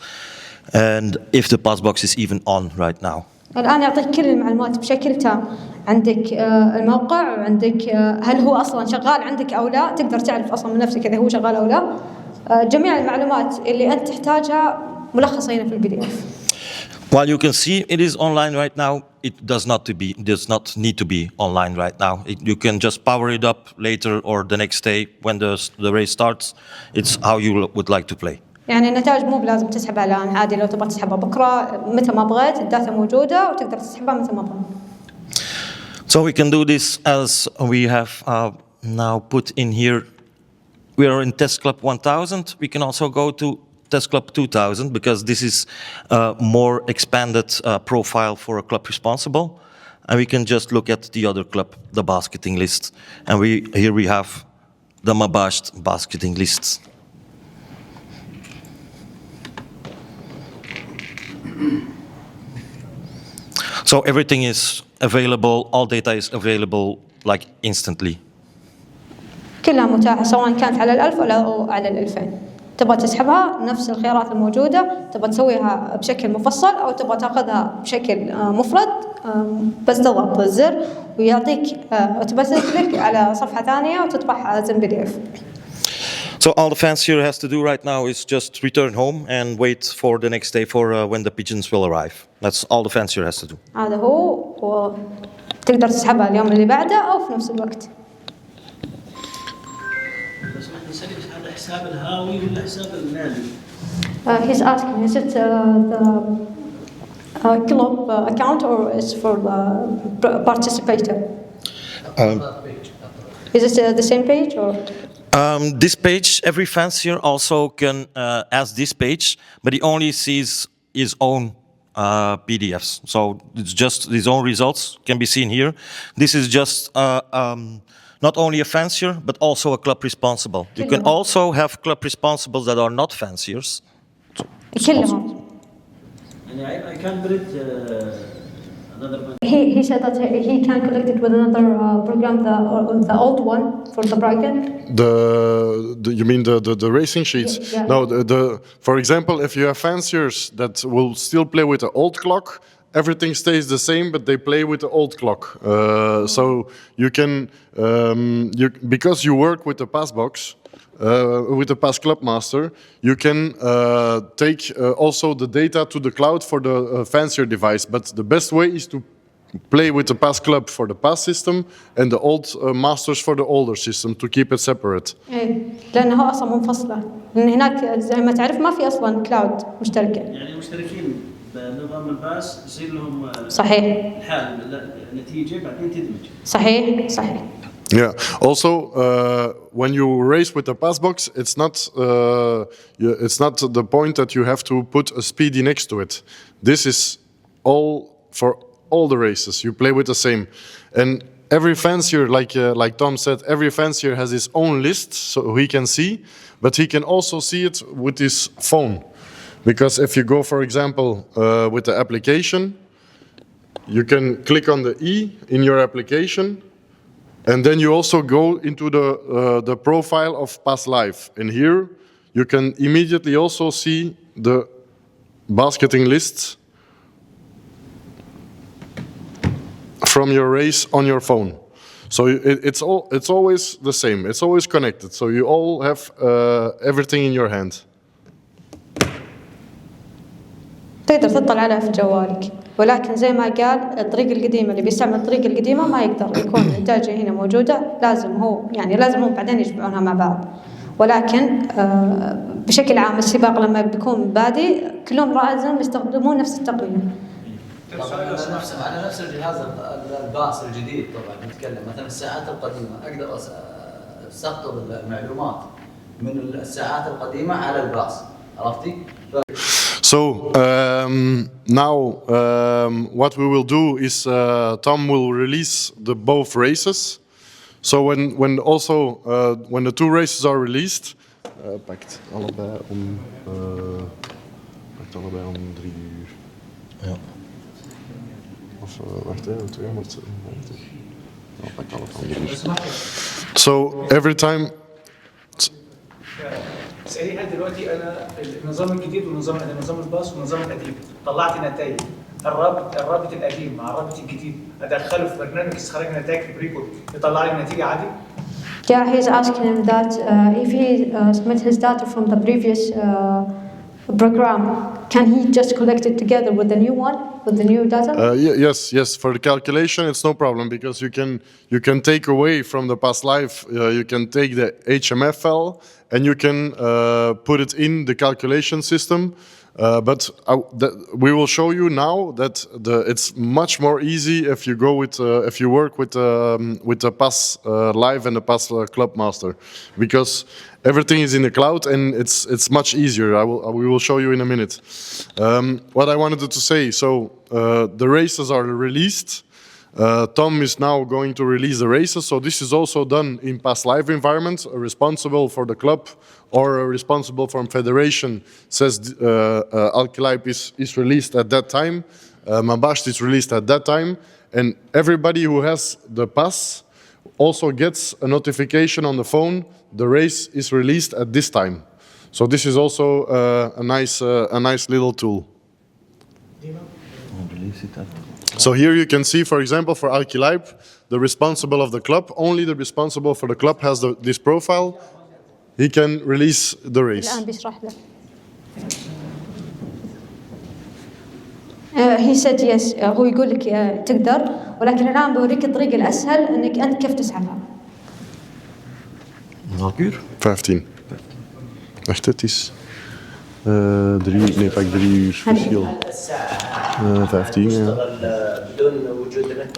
and if the pass box is even on right now. الآن يعطيك كل المعلومات بشكل تام. عندك الموقع، وعندك هل هو أصلاً شغال عندك أو لا، تقدر تعرف أصلاً من نفسك إذا هو شغال أو لا. جميع المعلومات اللي أنت تحتاجها ملخصة هنا في الPDF. While you can see it is online right now, it does not need to be online right now. You can just power it up later or the next day when the race starts. It's how you would like to play. يعني النتائج مو بلازم تسحبها الآن، عادي لو تبغى تسحبها بكرة متى ما بغيت، الداتا موجودة وتقدر تسحبها متى ما بغيت. So we can do this as we have now put in here. We are in Test Club 1000. We can also go to Test Club 2000 because this is a more expanded profile for a club responsible. And we can just look at the other club, the basketing list. And here we have the Mabasht basketing lists. So everything is available, all data is available like instantly. كلها متاحة سواء كانت على 1000 أو على 2000. تبغى تسحبها نفس الخيارات الموجودة، تبغى تسويها بشكل مفصل أو تبغى تاخذها بشكل مفرد، بس تضغط الزر ويعطيك وتبثك لك على صفحة ثانية وتطبعها as PDF. So all the fancier has to do right now is just return home and wait for the next day for when the pigeons will arrive. That's all the fancier has to do. هذا هو تقدر تسحبها اليوم اللي بعده أو في نفس الوقت. بس احنا نسأل هذا حساب الهاوي ولا حساب النادي؟ He's asking, is it the club account or is for the participator? Is it the same page or? This page, every fancier also can ask this page, but he only sees his own PDFs. So it's just his own results can be seen here. This is just not only a fancier, but also a club responsible. You can also have club responsibles that are not fanciers. كلهم. يعني I can print another one. He said that he can collect it with another program, the old one for the برايكون. You mean the racing sheets? Yeah. No, for example, if you have fanciers that will still play with the old clock, everything stays the same, but they play with the old clock. So you can, because you work with the pass box, with the pass club master, you can take also the data to the cloud for the fancier device. But the best way is to play with the pass club for the pass system and the old masters for the older system to keep it separate. إيه لأنها أصلا منفصلة. لأن هناك زي ما تعرف ما في أصلا كلاود مشتركة. يعني مشتركين بنظام الباس يصير لهم صحيح. الحال نتيجة بعدين تدمج. صحيح صحيح. Yeah. Also, when you race with the pass box, it's not the point that you have to put a speedy next to it. This is all for all the races. You play with the same, and every fancier, like Tom said, every fancier has his own list, so he can see, but he can also see it with his phone, because if you go, for example, with the application, you can click on the E in your application. And then you also go into the profile of Pass Live. And here you can immediately also see the basketing lists from your race on your phone. So it's always the same. It's always connected. So you all have everything in your hand. تقدر تطلع عليها في جوالك، ولكن زي ما قال الطريقة القديمة اللي بيستعمل الطريقة القديمة ما يقدر يكون النتائج هنا موجودة، لازم هم بعدين يجمعونها مع بعض. ولكن بشكل عام السباق لما بيكون بادي كلهم لازم يستخدمون نفس التقنية. على نفس الجهاز الباص الجديد طبعا نتكلم مثلا الساعات القديمة أقدر أستقطب المعلومات من الساعات القديمة على الباص، عرفتي؟ So now what we will do is Tom will release the both races. So when the two races are released, pakt allebei om 3 uur. Ja. Of wacht even, 2 uur. Pakt allebei om 3 uur. So every time. اسألي هل دلوقتي أنا النظام الجديد والنظام نظام الباص والنظام القديم طلعت نتائج الرابط القديم مع الرابط الجديد أدخله في برنامج استخراج نتائج بريكون يطلع لي النتيجة عادي؟ Yeah, he's asking him that if he submits his data from the previous program, can he just collect it together with the new one, with the new data? Yes. For the calculation, it's no problem because you can take away from the past life. You can take the HMF file and you can put it in the calculation system. But we will show you now that it's much more easy if you go with if you work with the Pass Live and the Pass Club Master, because everything is in the cloud and it's much easier. We will show you in a minute. What I wanted to say. So the races are released. Tom is now going to release the races. So this is also done in Pass Live environment. Responsible for the club or responsible from federation says Al-Khilaib is released at that time. Mabasht is released at that time. And everybody who has the pass also gets a notification on the phone. The race is released at this time. So this is also a nice little tool. So here you can see, for example, for Al-Khilaib, the responsible of the club, only the responsible for the club has this profile. He can release the race. he said yes. هو يقول لك تقدر، ولكن الآن بوريك الطريقة الأسهل إنك أنت كيف تسحبها. 15. Echt, het is 3, pak 3 uur verschil. 15, ja.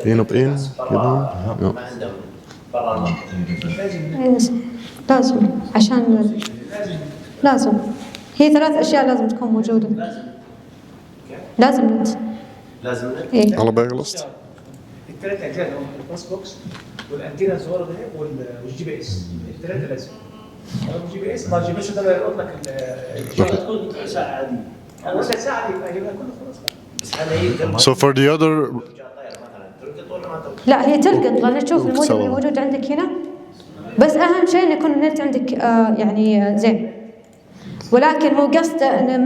1 op 1 gedaan. Ja. لازم عشان لازم هي 3 أشياء لازم تكون موجودة. لازم نت. لازم نت. إيه. Allebei gelast. الثلاث اجزاء اللي هم الباس بوكس والانتينا الصغيره دي والجي بي اس، الثلاثه لازم. الجي بي اس، ما الجي بي اس ده يلقط لك تكون ساعه عاديه. اول ساعه يبقى كله خلاص بقى. بس هل هي So for the other... لا هي تلقط، لأن تشوف المودم اللي موجود عندك هنا. بس أهم شيء إن يكون النت عندك يعني زين. ولكن هو قصده إن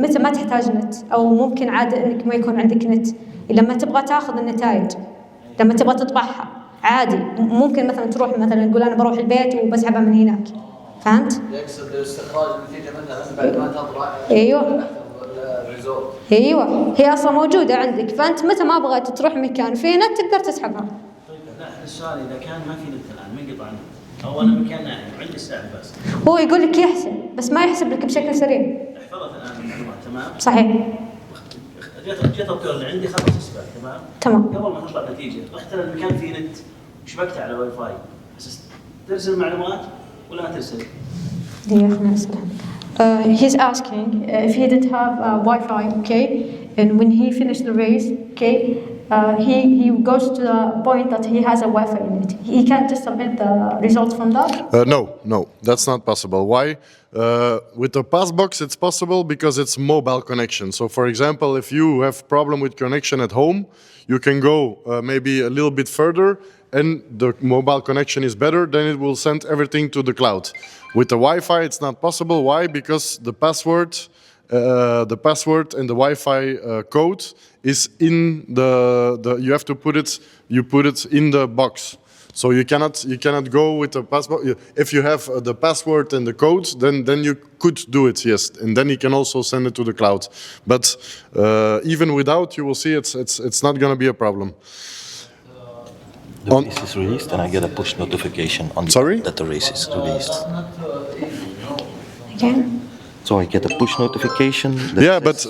متى ما تحتاج نت، أو ممكن عادة إنك ما يكون عندك نت. لما تبغى تاخذ النتائج، لما تبغى تطبعها عادي، ممكن مثلا تروح مثلا تقول أنا بروح البيت وبسحبها من هناك. فهمت؟ يقصد استخراج النتيجه مثلا بعد ما تطلع. ايوه ايوه، هي اصلا موجوده عندك، فانت متى ما بغيت تروح مكان فيه نت تقدر تسحبها. لا السؤال اذا كان ما في نت الان ما ينقطع نت، او انا مكان نايم وعندي ساعه بس. هو يقول لك يحسب، بس ما يحسب لك بشكل سريع. احفظت الان المعلومات تمام؟ صحيح. جت الطيور اللي عندي خلص السباق تمام. قبل ما تطلع النتيجه رحت المكان فيه نت وشبكت على واي فاي، اساس ترسل معلومات ولا ما ترسل؟ He's asking if he didn't have Wi-Fi, okay, and when he finished the race, okay, he goes to the point that he has a Wi-Fi in it. He can't just submit the results from that? No, that's not possible. Why? With the Passbox, it's possible because it's mobile connection. So, for example, if you have problem with connection at home, you can go maybe a little bit further, and the mobile connection is better, then it will send everything to the cloud. With the Wi-Fi, it's not possible. Why? Because the password and the Wi-Fi code is in the you have to put it in the box. So you cannot go with the password. If you have the password and the code, then you could do it, yes, and then you can also send it to the cloud. But even without, you will see it's not going to be a problem. The race is released, and I get a push notification on that the race is released. Again? So I get a push notification. That's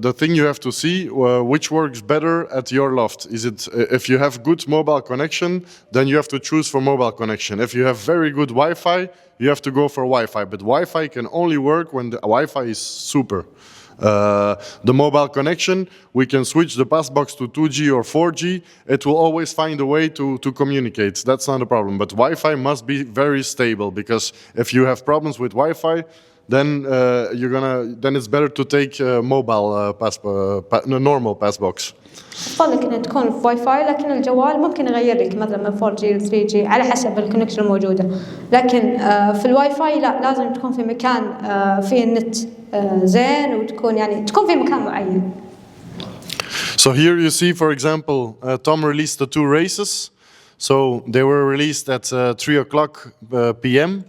the thing you have to see. Which works better at your loft? Is it if you have good mobile connection, then you have to choose for mobile connection. If you have very good Wi-Fi, you have to go for Wi-Fi. But Wi-Fi can only work when the Wi-Fi is super. The mobile connection, we can switch the Passbox to 2G or 4G. It will always find a way to communicate. That's not a problem. But Wi-Fi must be very stable, because if you have problems with Wi-Fi, then then it's better to take mobile normal Passbox. أفضل لك إن تكون في واي فاي، لكن الجوال ممكن يغير لك مثلا من 4G ل 3G على حسب الكونكشن الموجودة. لكن في الواي فاي لا، لازم تكون في مكان فيه النت زين، وتكون تكون في مكان معين. So here you see, for example, Tom released the 2 races. So they were released at 3 o'clock p.m.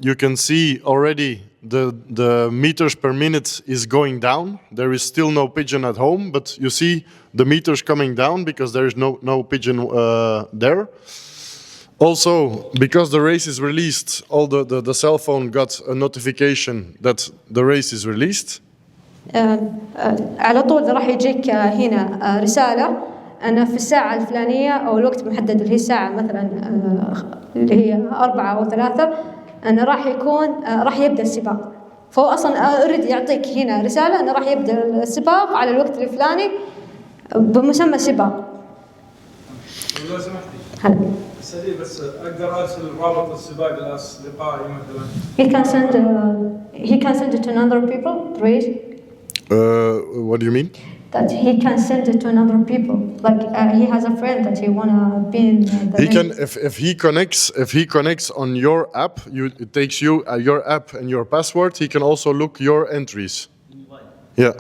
You can see already the meters per minute is going down. There is still no pigeon at home, but you see the meters coming down because there is no pigeon there. Also, because the race is released, all the cell phone got a notification that the race is released. على طول راح يجيك هنا رسالة أنا في الساعة الفلانية أو الوقت المحدد اللي هي الساعة مثلا اللي هي 4 أو 3 أنا راح يبدأ السباق. فهو أصلا أريد يعطيك هنا رسالة أنا راح يبدأ السباق على الوقت الفلاني بمسمى سباق. لو سمحتي. هلا. سريع بس أقدر أرسل رابط السباق لأصدقائي مثلا. He can send it to another people. Race. What do you mean? That he can send it to another people. Like he has a friend that he wanna be in. He can if he connects on your app. It takes you your app and your password. He can also look your entries. Yeah,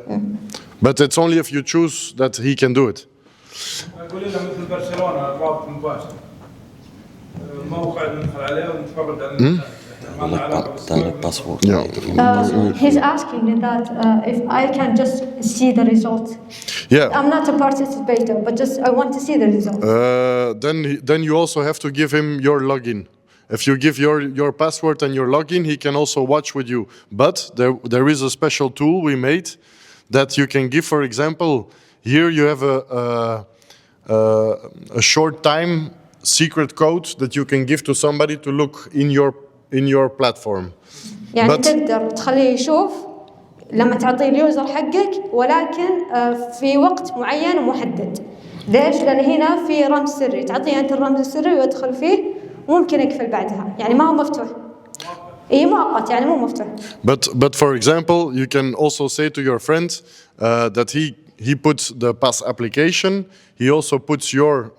but it's only if you choose that he can do it. أقول له مثل برشلونة الرابط مباشر. موقع ندخل عليه ونتفرج على He's asking that if I can just see the result. Yeah. I'm not a participator, but just I want to see the result. Then you also have to give him your login. If you give your password and your login, he can also watch with you. But there is a special tool we made that you can give. For example, here you have a short time secret code that you can give to somebody to look in your platform. يعني تقدر تخليه يشوف لما تعطيه اليوزر حقك، ولكن في وقت معين ومحدد. ليش؟ لأن هنا في رمز سري، تعطيه أنت الرمز السري ويدخل فيه، ممكن يقفل بعدها، يعني ما هو مفتوح. إيه مؤقت يعني مو مفتوح. But for example, you can also say to your friend that he puts the pass application, he also puts your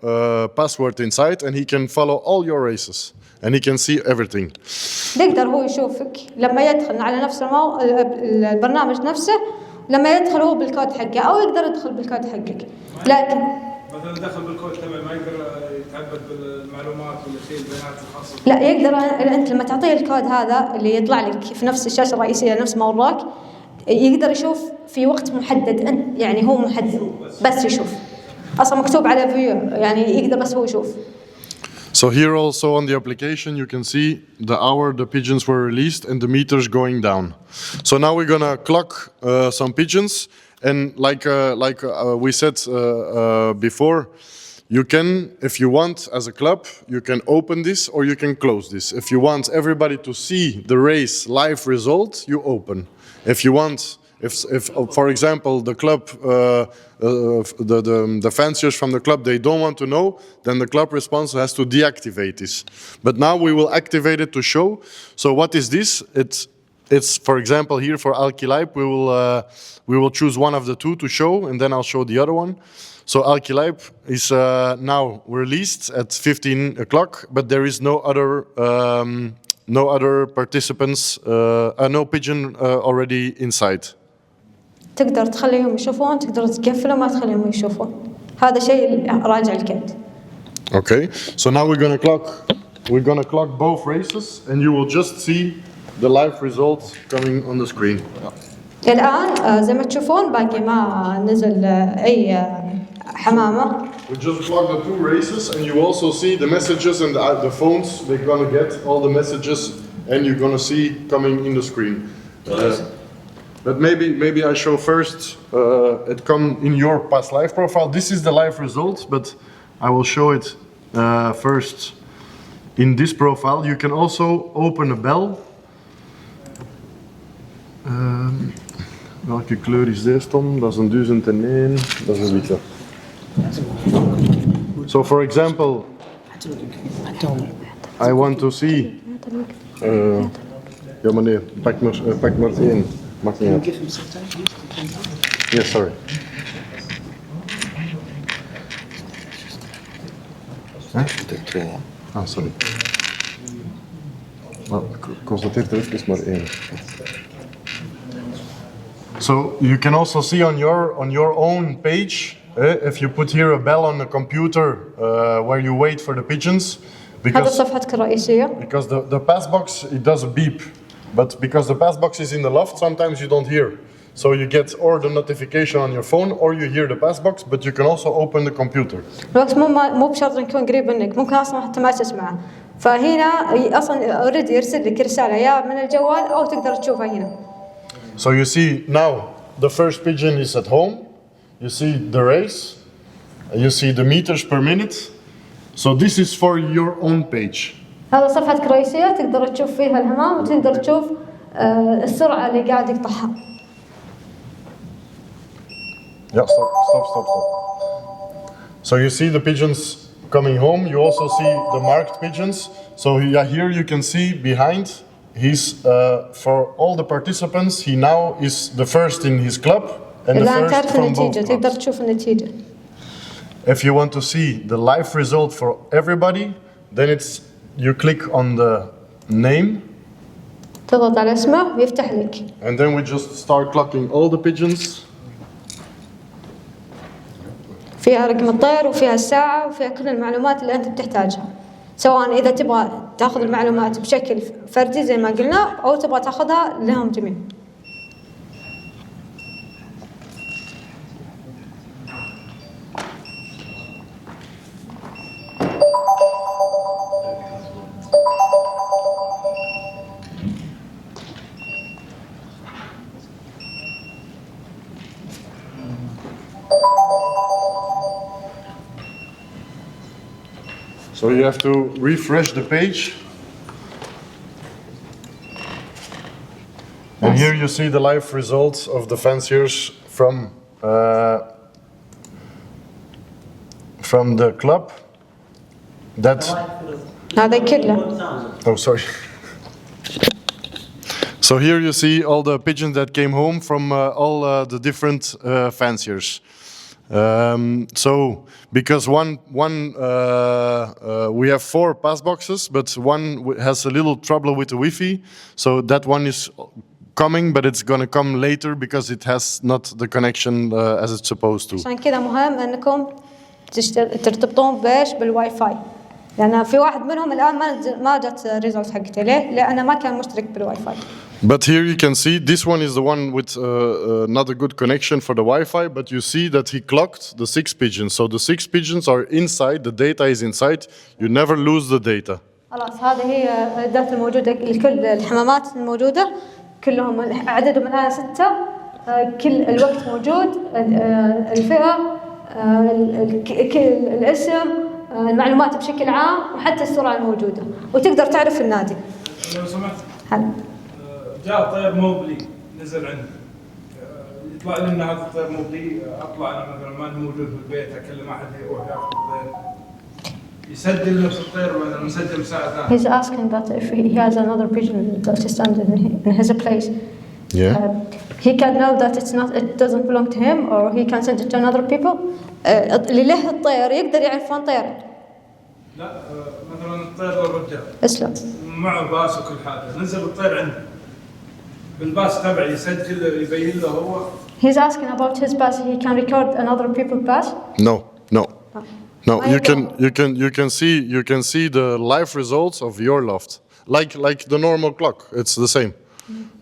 password inside, and he can follow all your races, and he can see everything. يقدر هو يشوفك لما يدخل على نفس البرنامج نفسه، لما يدخل هو بالكود حقه، أو يقدر يدخل بالكود حقك. لكن مثلا دخل بالكود تبعه ما يقدر يتعبد بالمعلومات ولا شيء البيانات الخاصة. لا يقدر. أنت لما تعطيه الكود هذا اللي يطلع لك في نفس الشاشة الرئيسية نفس ما وراك، يقدر يشوف في وقت محدد، يعني هو محدد بس يشوف. أصلا مكتوب على فيو، يعني يقدر بس هو يشوف. So here also on the application you can see the hour the pigeons were released and the meters going down. So now we're gonna clock some pigeons, and like we said before, you can, if you want as a club, you can open this or you can close this. If you want everybody to see the race live result, you open. If you want, if for example the club, the fanciers from the club, they don't want to know, then the club responsible has to deactivate this. But now we will activate it to show. So what is this? It's for example here for Al-Kilaib, we will choose one of the two to show, and then I'll show the other one. So Al-Kilaib is now released at 15 o'clock, but there is no other participants, no pigeon already inside. تقدر تخليهم يشوفون، تقدر تقفله ما تخليهم يشوفون. هذا شيء راجع الكود. Okay, so now we're gonna clock both races, and you will just see the live results coming on the screen. الآن زي ما تشوفون باقي ما نزل أي حمامة. We just clock the two races, and you also see the messages and the phones. They're gonna get all the messages, and you're gonna see coming in the screen. But maybe I show first. It come in your past live profile. This is the live results, but I will show it first in this profile. You can also open a bell. Welke kleur is deze, Tom? Dat is een 1001. Dat is een witte. So for example, I want to see. Ja meneer, pak maar één. Maakt niet uit. Yes, sorry. Ah, sorry. Maar constateer er even maar één. So you can also see on your own page, if you put here a bell on the computer where you wait for the pigeons, because the pass box, it does a beep, but because the pass box is in the loft, sometimes you don't hear. So you get or the notification on your phone, or you hear the pass box, but you can also open the computer. الوقت مو بشرط يكون قريب منك، ممكن اصلا حتى ما تسمعه. فهنا اصلا اوريدي يرسل لك رساله يا من الجوال او تقدر تشوفها هنا. So you see now the first pigeon is at home. You see the race. You see the meters per minute. So this is for your own page. هذا صفحتك الرئيسية تقدر تشوف فيها الحمام وتقدر تشوف السرعة اللي قاعد يقطعها. Yeah, stop. So you see the pigeons coming home. You also see the marked pigeons. So yeah, here you can see behind. He's for all the participants. He now is the first in his club and the first from both clubs. تقدر تشوف النتيجة. If you want to see the live result for everybody, then it's you click on the name. تضغط على اسمه ويفتح لك. And then we just start clocking all the pigeons. فيها رقم الطير وفيها الساعة وفيها كل المعلومات اللي أنت بتحتاجها. سواء إذا تبغى تاخذ المعلومات بشكل فردي زي ما قلنا، أو تبغى تاخذها لهم جميع. So you have to refresh the page. And here you see the live results of the fanciers from the club. هذا كله. Oh, sorry. So here you see all the pigeons that came home from all the different fanciers. So because we have 4 pass boxes, but one has a little trouble with the Wi-Fi, so that one is coming, but it's going to come later because it has not the connection as it's supposed to. عشان كذا مهم أنكم ترتبطون بالواي فاي، لأن في واحد منهم الآن ما جت ريزلت حقته. ليه؟ لأنه ما كان مشترك بالواي فاي. But here you can see this one is the one with not a good connection for the Wi-Fi, but you see that he clocked the 6 pigeons. So the 6 pigeons are inside, the data is inside, you never lose the data. خلاص هذه هي الداتا الموجودة لكل الحمامات الموجودة، كلهم عددهم الآن 6، كل الوقت موجود، الفئة، الاسم، المعلومات بشكل عام، وحتى السرعة الموجودة، وتقدر تعرف النادي. لو سمحت. هلا. جاء طير موبلي نزل عندي، يطلع لي ان هذا الطير موبلي، اطلع انا مثلا ماني موجود في البيت، اكلم احد يروح ياخذ الطير، يسجل نفس الطير مثلا مسجل ساعه ثانيه. He's asking that if he has another pigeon that is standing in his place. Yeah. He can know that it doesn't belong to him, or he can send it to another people. اللي له الطير يقدر يعرف وين طير. لا مثلا الطير للرجال. اسلم. معه باس وكل حاجه، نزل الطير عنده. بالباس تبعي يسجل يبين له هو. He's asking about his pass. He can record another people's pass. No. No, you can see the live results of your loft, like the normal clock. It's the same.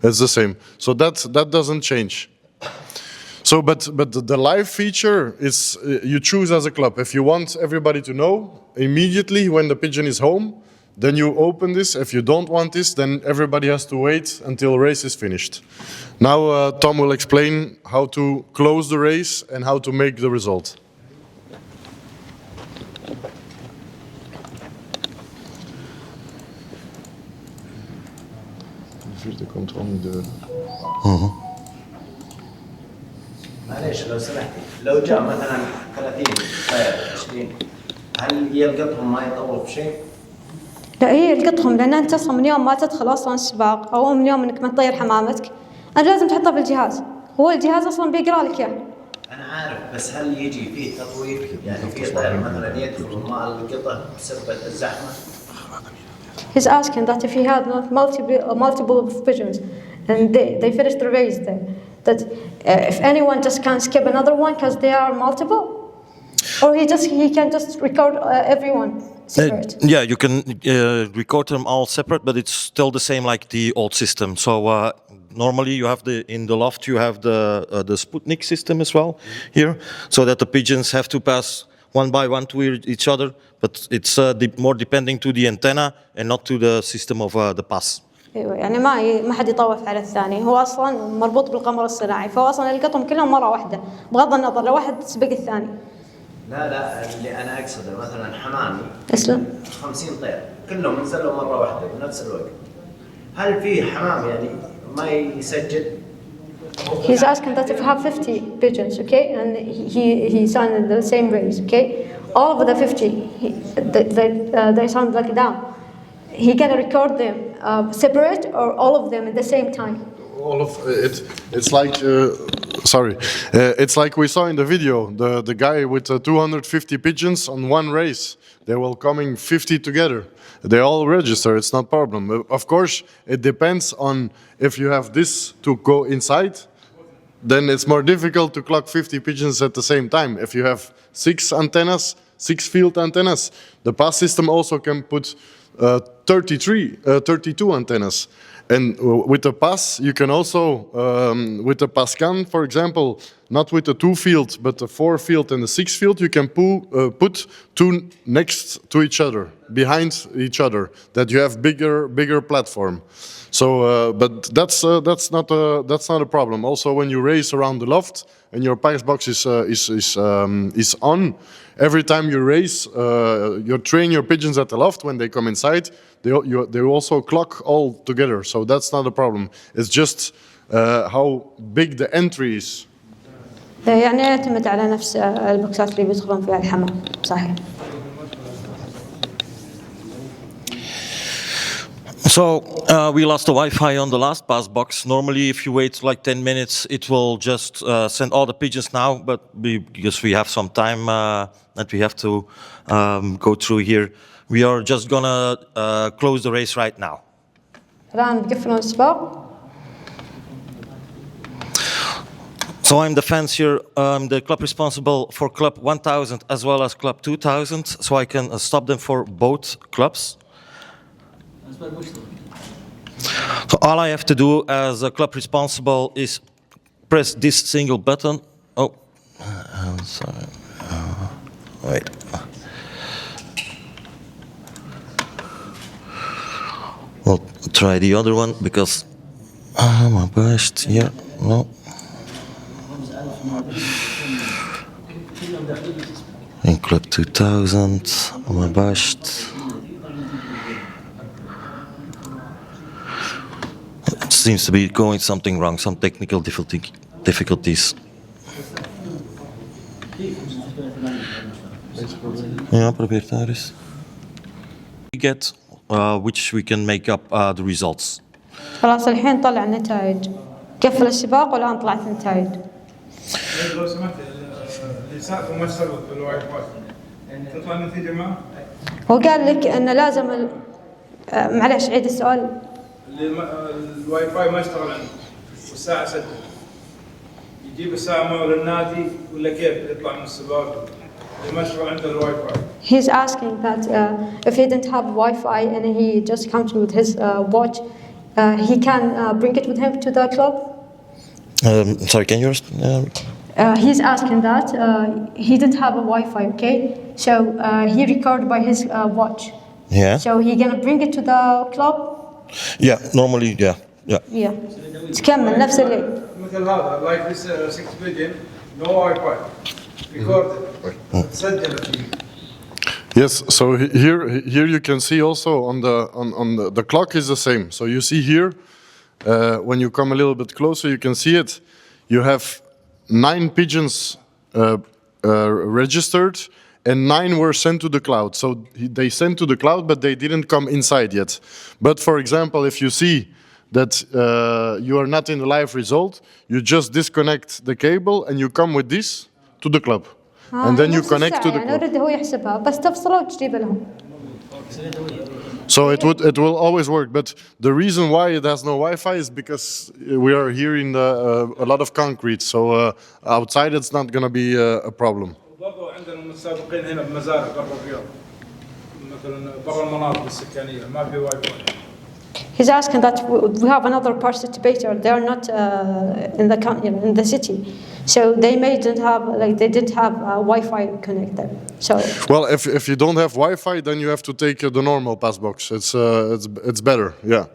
It's the same. So that doesn't change. So, but the live feature is you choose as a club. If you want everybody to know immediately when the pigeon is home, then you open this. If you don't want this, then everybody has to wait until race is finished. Now Tom will explain how to close the race and how to make the result. معليش لو سمحتي، لو جاء مثلا 30 طير 20، هل يلقطهم ما يطول في شيء؟ لا هي يلقطهم، لأن أنت أصلا من يوم ما تدخل أصلا السباق، أو من يوم إنك ما تطير حمامتك، أنت لازم تحطها في الجهاز. هو الجهاز أصلا بيقرأ لك إياه. أنا عارف، بس هل يجي فيه تطوير؟ يعني في طير مثلا يدخل وما القطه بسبب الزحمة؟ He's asking that if he had multiple pigeons and they finished the race there, that if anyone just can skip another one because they are multiple, or he can just record everyone separate. Yeah, you can record them all separate, but it's still the same like the old system. So normally you have in the loft you have the Sputnik system as well here, so that the pigeons have to pass one by one to each other, but it's more depending to the antenna and not to the system of the pass. ايوه يعني ما حد يطوف على الثاني، هو اصلا مربوط بالقمر الصناعي، فهو اصلا يلقطهم كلهم مره واحده بغض النظر لو واحد سبق الثاني. لا اللي انا اقصده مثلا حمامي اسلم 50 طير كلهم نزلوا مره واحده بنفس الوقت، هل في حمام يعني ما يسجل؟ He's asking that if you have 50 pigeons, okay, and he signed the same race, okay, all of the 50, they sound like down. He gonna record them separate or all of them at the same time? All of it. It's like it's like we saw in the video. The guy with 250 pigeons on one race. They were coming 50 together. They all register. It's not problem. Of course, it depends on if you have this to go inside. Then it's more difficult to clock 50 pigeons at the same time. If you have 6 antennas, 6 field antennas, the pass system also can put 32 antennas. And with the pass, you can also, with the Pascan, for example, not with the 2 field, but the 4 field and the 6 field, you can put 2 next to each other, behind each other, that you have bigger platform. So, but that's not a problem. Also, when you race around the loft and your pass box is on, every time you race, you train your pigeons at the loft. When they come inside, they also clock all together. So that's not a problem. It's just how big the entry is. يعني يعتمد على نفس البوكسات اللي بيدخلون فيها الحمام، صحيح. So we lost the Wi-Fi on the last pass box. Normally, if you wait like 10 minutes, it will just send all the pigeons now. But because we have some time that we have to go through here, we are just gonna close the race right now. الآن بيقفلون السباق. So I'm the fancier, the club responsible for Club 1000 as well as Club 2000. So I can stop them for both clubs. So all I have to do as a club responsible is press this single button. Oh, I'm sorry. Wait. We'll try the other one because my best here. No. In Club 2000, my best. It seems to be going something wrong, some technical difficulties. Ja, probeer daar eens. We get which we can make up the results. خلاص الحين طلع النتائج. قفل السباق والآن طلعت النتائج. لو سمحت اللي ساقوا ما اشتغلت بالواي فاي تطلع النتيجة ما؟ هو قال لك إنه لازم معلش عيد السؤال. الواي فاي ما اشتغل عنده والساعة 6 يجيب الساعة معه للنادي ولا كيف يطلع من السباق اللي ما اشتغل عنده الواي فاي. He's asking that if he didn't have Wi-Fi and he just comes with his watch, he can bring it with him to the club. Sorry, can you? He's asking that he didn't have a Wi-Fi, okay? So he recorded by his watch. Yeah. So he gonna bring it to the club. Yeah, normally, yeah. Yeah. تكمل نفس الليل. مثل هذا like this 6 pigeon no Wi-Fi recorded تسجل فيه. Yes, so here you can see also on the clock is the same. So you see here, when you come a little bit closer, you can see it. You have 9 pigeons registered, and 9 were sent to the cloud. So they sent to the cloud, but they didn't come inside yet. But for example, if you see that you are not in the live result, you just disconnect the cable and you come with this to the club. And then you connect to the club. يعني هو يحسبها بس تفصله وتجيب لهم. So it will always work, but the reason why it has no Wi-Fi is because we are here in a lot of concrete, so outside it's not going to be a problem. برضو عندنا متسابقين هنا بمزارع برا الرياض مثلا برا المناطق السكانية ما في واي فاي. He's asking that we have another participator. They are not in the city, so they didn't have Wi-Fi connected. So well, if you don't have Wi-Fi, then you have to take the normal pass box. It's better, yeah.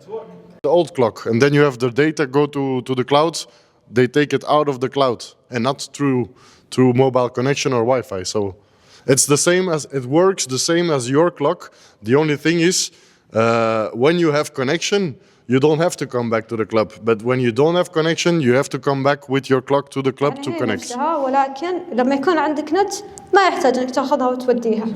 The old clock, and then you have the data go to the clouds. They take it out of the cloud and not through mobile connection or Wi-Fi. So it works the same as your clock. The only thing is, when you have connection, you don't have to come back to the club. But when you don't have connection, you have to come back with your clock to the club to connect. ولكن لما يكون عندك نت ما يحتاج انك تاخذها وتوديها.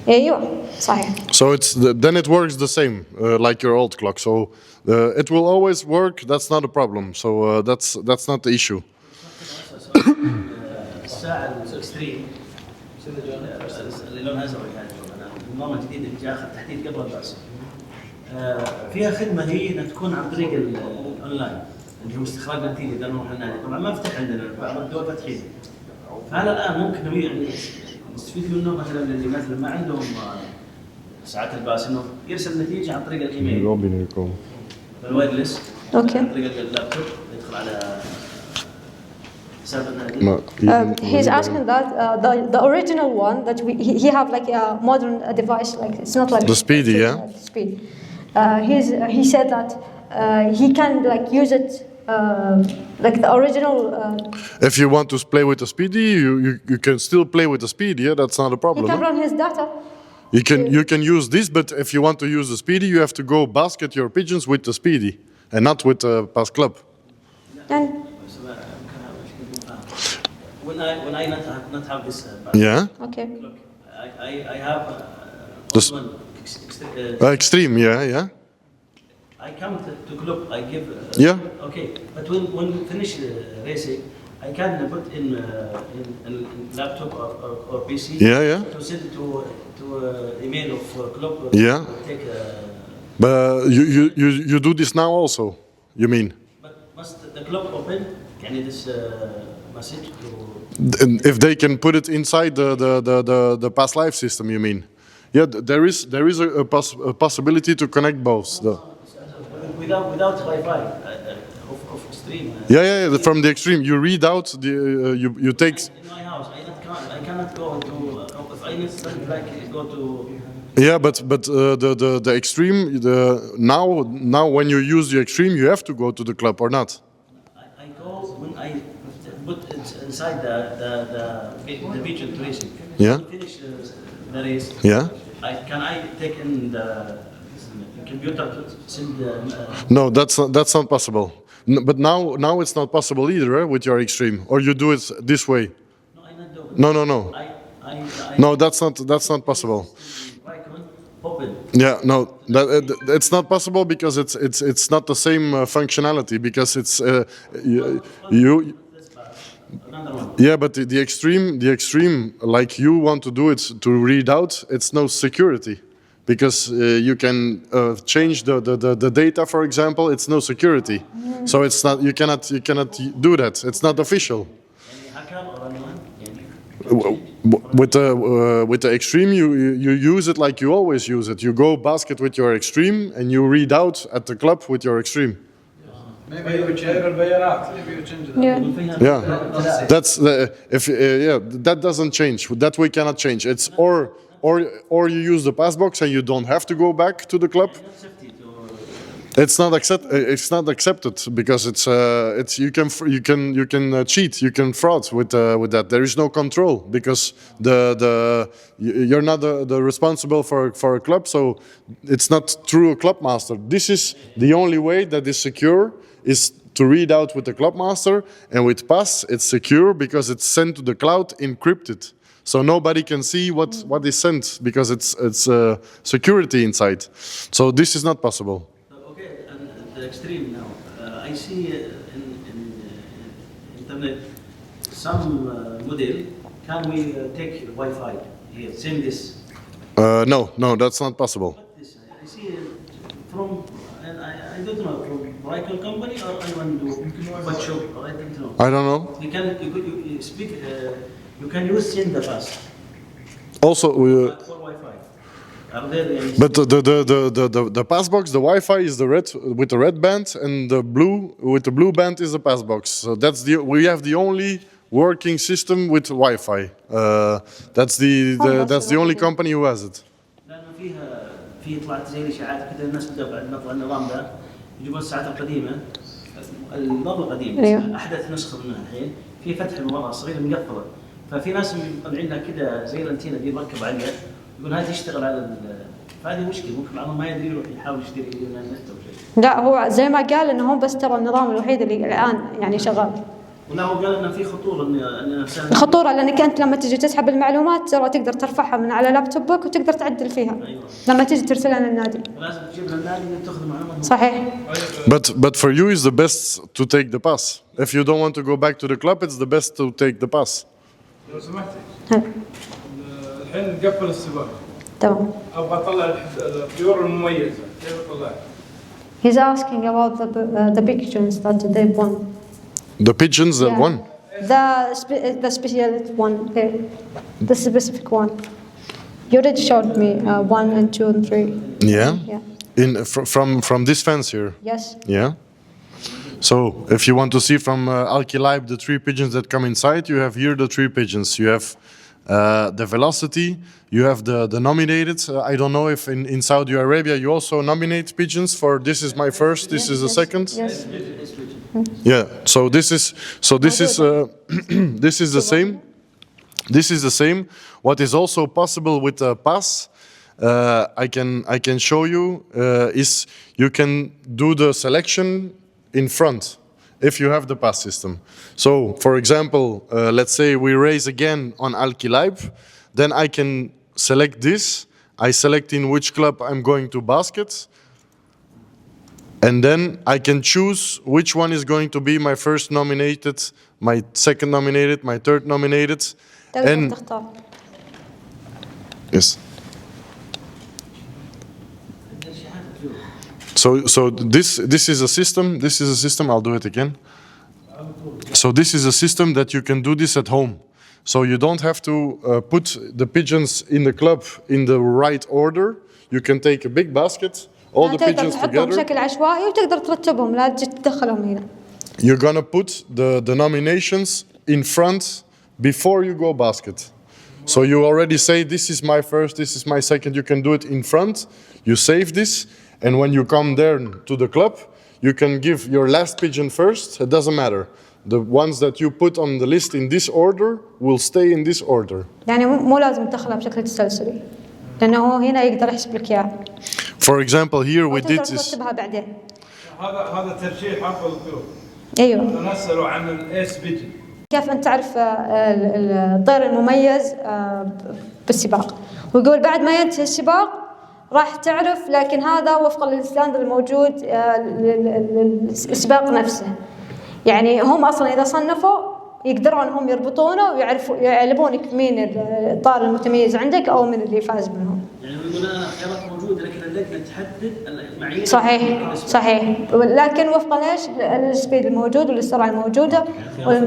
ايوه صحيح. So then it works the same like your old clock. So it will always work. That's not a problem. So that's not the issue. الساعة الاكستريم اللي لونها ازرق هذه النظام الجديد اللي جاء اخذ تحديث قبل البعث فيها خدمه هي انها تكون عن طريق الاونلاين اللي هو استخراج نتيجه اذا نروح للنادي طبعا ما فتح عندنا بعض الدول فاتحين فهذا الان ممكن يعني نستفيد منه مثلا اللي مثلا ما عندهم ساعات الباص انه يرسل النتيجه عن طريق الايميل بالوايرلس. اوكي. عن طريق اللابتوب يدخل على حساب النادي. He's asking that the original one that he have like a modern device, like it's not like The Speedy, yeah? Speed. He said that he can like use it like the original. If you want to play with the Speedy, you can still play with the Speedy. Yeah, that's not a He problem. can run his data. You can use this, but if you want to use the Speedy, you have to go basket your pigeons with the Speedy and not with the Pass Club. And when I not have this. Yeah. okay. Look, I have This- one Extreme, yeah. I come to club. I give. Yeah. Okay, but when we finish racing, I can put in laptop or PC. Yeah. To send it to email of club. Yeah. Take. But you do this now also. You mean? But must the club open? Can this message to? If they can put it inside the Pass Live system, you mean? Yeah, there is a possibility to connect both. Without Wi-Fi of stream. Yeah. From the Extreme, you read out you take. In my house, I cannot go to. If I need something like go to. Yeah, but the Extreme now when you use the Extreme, you have to go to the club or not? I go when I put it inside the beach and racing. Yeah. Finish the race. Yeah. Can I take in the computer to send the? No, that's not possible. But now it's not possible either with your Extreme, or you do it this way. No, I not do. No. No, that's not possible. برايكون open. Yeah, no, it's not possible because it's not the same functionality because it's you. Another one. Yeah, but the extreme, like you want to do it to read out, it's no security, because you can change the data, for example. It's no security, so it's not. You cannot do that. It's not official. Hacker or anyone? With the extreme, you use it like you always use it. You go basket with your extreme, and you read out at the club with your extreme. Maybe you share البيانات. Maybe you change that. Yeah, that's that doesn't change. That we cannot change. It's or you use the pass box and you don't have to go back to the club. It's not accepted because you can cheat, you can fraud with that. There is no control because you're not the responsible for a club, so it's not through a club master. This is the only way that is secure, is to read out with the club master, and with Pass it's secure because it's sent to the cloud encrypted. So nobody can see what is sent because it's security inside. So this is not possible. Okay, and the extreme now. I see in internet some model. Can we take Wi-Fi here? Send this. No, that's not possible. This I see from, and I don't know, from برايكون company or anyone do what shop or I don't know. I don't know. You speak. You can use send the pass Also, for Wi-Fi. Are there any? but the pass box, the Wi-Fi is the red with the red band, and the blue with the blue band is the pass box. So we have the only working system with Wi-Fi. That's the only company who has it. لأنه في طلعت زي الإشاعات كده الناس بدأوا بعد نطلع النظام ده يجيبون الساعات القديمة النظام القديم أيوه. أحدث نسخة منها الحين في فتحة من ورا صغيرة مقفلة ففي ناس مطلعين لها كده زي الانتينا دي مركب عليها يقول هاي تشتغل على فهذه مشكلة ممكن بعضهم ما يدري يروح يحاول يشتري من النت أو شيء. لا هو زي ما قال انه هو بس ترى النظام الوحيد اللي الان يعني شغال. ولا هو قال انه في خطوره ان خطوره لانك انت لما تجي تسحب المعلومات ترى تقدر ترفعها من على لابتوبك وتقدر تعدل فيها. أيوة. لما تجي ترسلها للنادي. لازم تجيب للنادي تاخذ معلومات. صحيح. But for you it's the best to take the pass. If you don't want to go back to the club, it's the best to take the pass. لو سمحتي الحين نقفل السباق. تمام. ابغى اطلع الطيور المميزه كيف اطلعها؟ He's asking about the pigeons that they won. The pigeons that won? The special one, the specific one. You already showed me 1 and 2 and 3. Yeah. Yeah. From this fence here. Yes. Yeah. So if you want to see from Al-Kilaib the 3 pigeons that come inside, you have here the 3 pigeons. You have the velocity, you have the nominated. I don't know if in Saudi Arabia you also nominate pigeons for this is my first, this is the second. Yes. Yeah. So this is this is the same. This is the same. What is also possible with the pass, I can show you is you can do the selection in front if you have the pass system. So, for example, let's say we race again on Al-Kilaib, then I can select this. I select in which club I'm going to basket, and then I can choose which one is going to be my first nominated, my second nominated, my third nominated. And yes. So this is a system. This is a system. I'll do it again. So this is a system that you can do this at home. So you don't have to put the pigeons in the club in the right order. You can take a big basket, all the pigeons together. بشكل عشوائي وتقدر ترتبهم لا تجي تدخلهم هنا. You're gonna put the nominations in front before you go basket. So you already say this is my first, this is my second. You can do it in front. You save this, and when you come there to the club, you can give your last pigeon first. It doesn't matter. The ones that you put on the list in this order will stay in this order. يعني مو لازم تدخلها بشكل تسلسلي، لأنه هنا يقدر يحسب لك إياها. For example, here we did this. ترتبها بعدين. هذا ترشيح حق الطيور. أيوه. نسألوا عن الاس بيجن. كيف أنت تعرف الطير المميز بالسباق؟ ويقول بعد ما ينتهي السباق راح تعرف، لكن هذا وفقا للستاندر الموجود للسباق نفسه. يعني هم أصلاً إذا صنفوا يقدرون هم يربطونه ويعرفوا يعلمونك مين الطائر المتميز عندك أو من اللي فاز منهم. يعني يقول أنا خيارات موجودة لكن اللجنة تحدد المعايير. صحيح. لكن وفقا ليش السبيد الموجود والسرعة الموجودة. زي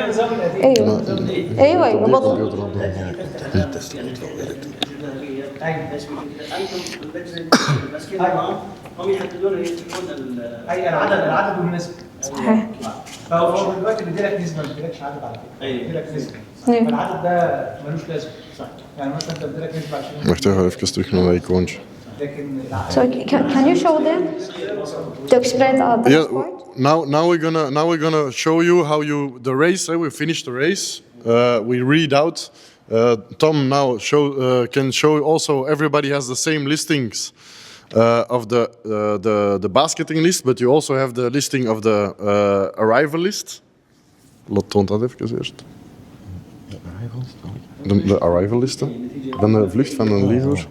النظام القديم. أيوة بالضبط. هم يحددون اي العدد والنسبه. صحيح. فهو دلوقتي بيديلك نسبه، ما بيديلكش عدد على فكره. بيديلك نسبه. فالعدد ده ملوش لازمه. صح. يعني مثلا انت بيديلك نسبه 20. محتاج even terug naar icoontje. لكن So can you show them to explain the point? Now we're gonna show you how the race. We finished the race. We read out. Tom now can show also. Everybody has the same listings of the basketing list, but you also have the listing of the arrival list. Laat toont dat even eerst. De arrival listen van de vlucht van een liever.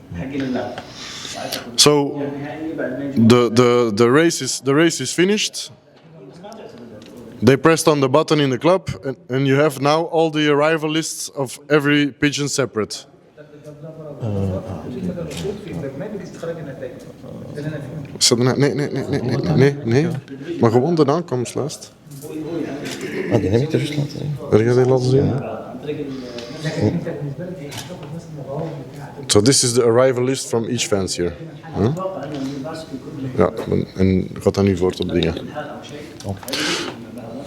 So the race is finished. They pressed on the button in the club, and you have now all the arrival lists of every pigeon separate. Nee. Maar gewoon de aankomstlijst. Die heb ik er juist laten zien. Wil je die laten zien? So this is the arrival list from each fence here. Ja, en gaat dat nu voort op dingen.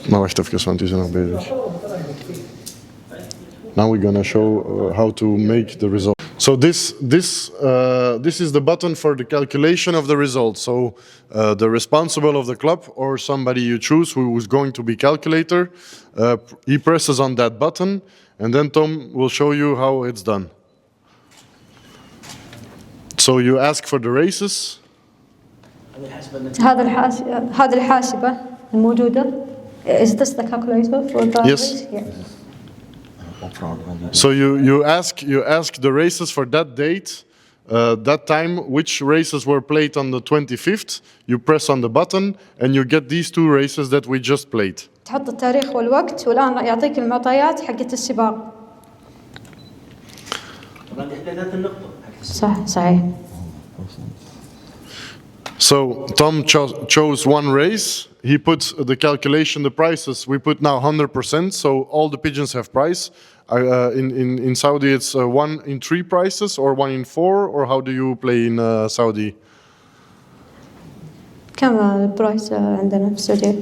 Maar wacht even, want die zijn nog bezig. Now we're gonna show how to make the result. So this is the button for the calculation of the result. So the responsible of the club or somebody you choose who is going to be calculator, he presses on that button, and then Tom will show you how it's done. So you ask for the races. هذا الحاسبة الموجودة. Is this the calculator for the Yes. race? Yeah. So you ask the races for that date, that time, which races were played on the 25th. You press on the button and you get these 2 races that we just played. تحط التاريخ والوقت والآن يعطيك المعطيات حقت السباق. طبعا احداثات النقطة. صحيح. So Tom chose one race. He put the calculation, the prices. We put now 100%, so all the pigeons have price. In Saudi, it's 1 in 3 prices, or 1 in 4, or how do you play in Saudi? كم البرايس عندنا في السعودية؟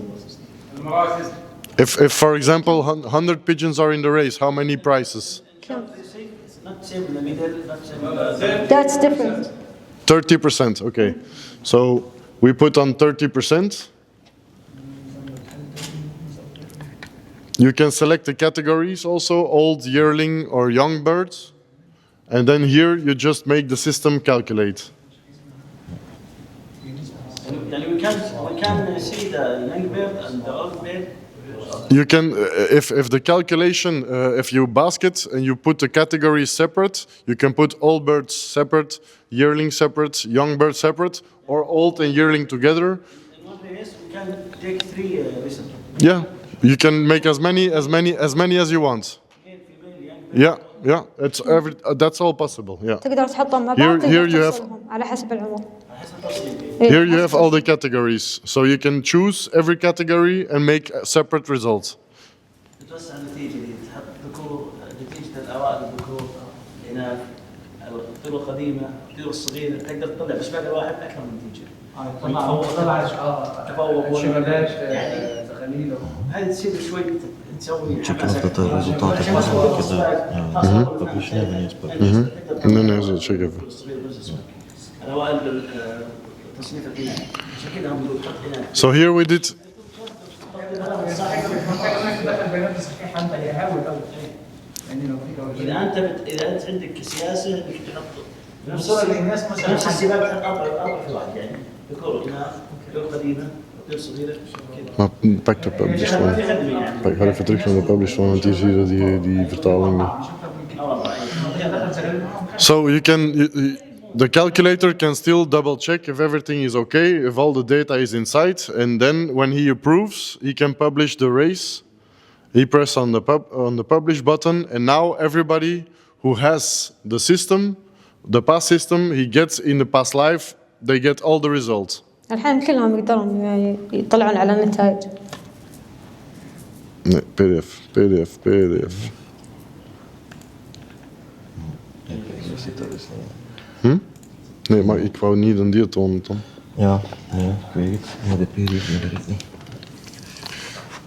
If for example 100 pigeons are in the race, how many prizes? That's different. 30%, okay. So we put on 30%. You can select the categories also, old, yearling, or young birds. And then here you just make the system calculate. We can see the young bird and the old bird. You can, if the calculation, if you basket and you put the categories separate, you can put old birds separate, yearling separate, young birds separate, or old and yearling together. In one race, we can take 3 results. Yeah, you can make as many as you want. Yeah, that's all possible. Yeah. تقدر تحطهم مع بعض. Here you have. على حسب العمر. Here you have all the categories, so you can choose every category and make separate results. تتوسع النتيجة اللي تحط ذكور نتيجة الأوائل الذكور إناث الطيور القديمة الطيور الصغيرة تقدر تطلع بس باقي واحد أكثر من نتيجة. تفوق شغلات تخليل. هذه تصير شوي تسوي حماسة. So here we did. إذا أنت عندك سياسة إنك تحط نفس السباق تحط أربع في واحد يعني ذكور ذكور قديمة ذكور صغيرة Maar pak de published one. Ga even terug naar de published one, want hier zie je die vertaling niet. So you can, the calculator can still double check if everything is okay, if all the data is inside, and then when he approves, he can publish the race. He press on the publish button, and now everybody who has the system, the pass system, he gets in the pass live, they get all the results. الحين كلهم يقدرون يطلعون على النتائج. PDF. Nee, maar ik wou niet een die tonen, Tom. Ja, nee, ik weet het. Maar de PDF werkt niet.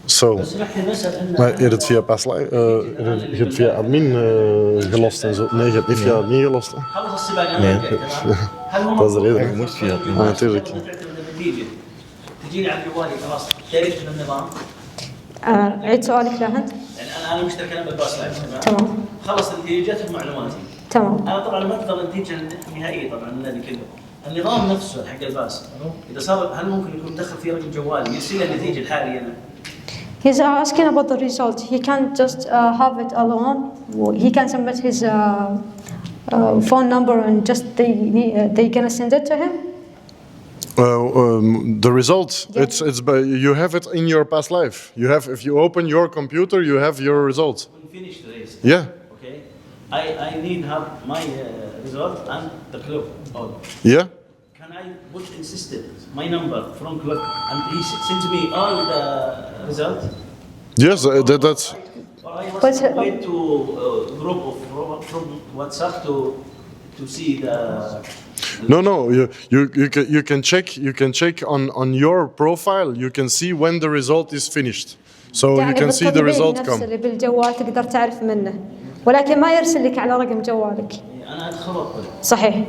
Zo. Maar je hebt het via Pass Live, je hebt het via admin gelost en zo. Nee, je hebt niet via admin gelost. Nee. Dat is de reden. Je moest via admin. Ah, natuurlijk. تجيني على جوالي خلاص تعرف من النظام. عيد سؤالك لهند. يعني انا مشترك انا بالباس لايف تمام. خلص النتيجه جت معلوماتي. تمام. انا طبعا ما اقدر النتيجه النهائيه طبعا الذي كله. النظام نفسه حق الباص اذا صار هل ممكن يكون دخل في رقم جوالي يرسل النتيجه الحاليه انا؟ He's asking about the result. He can't just have it alone. He can submit his phone number and just they gonna send it to him. The result, Yeah. it's you have it in your past life. You have, if you open your computer, you have your result. When finish the race. Yeah. Okay. I need have my result and the club. Yeah. Can I put in system my number from club and he sends me all the result? Yes, that's. Or I must wait to group of from WhatsApp to see the. No. You can check. You can check on your profile. You can see when the result is finished. So you can see the result come. نفس اللي بالجوال تقدر تعرف منه، ولكن ما يرسل لك على رقم جوالك. أنا أدخل. صحيح.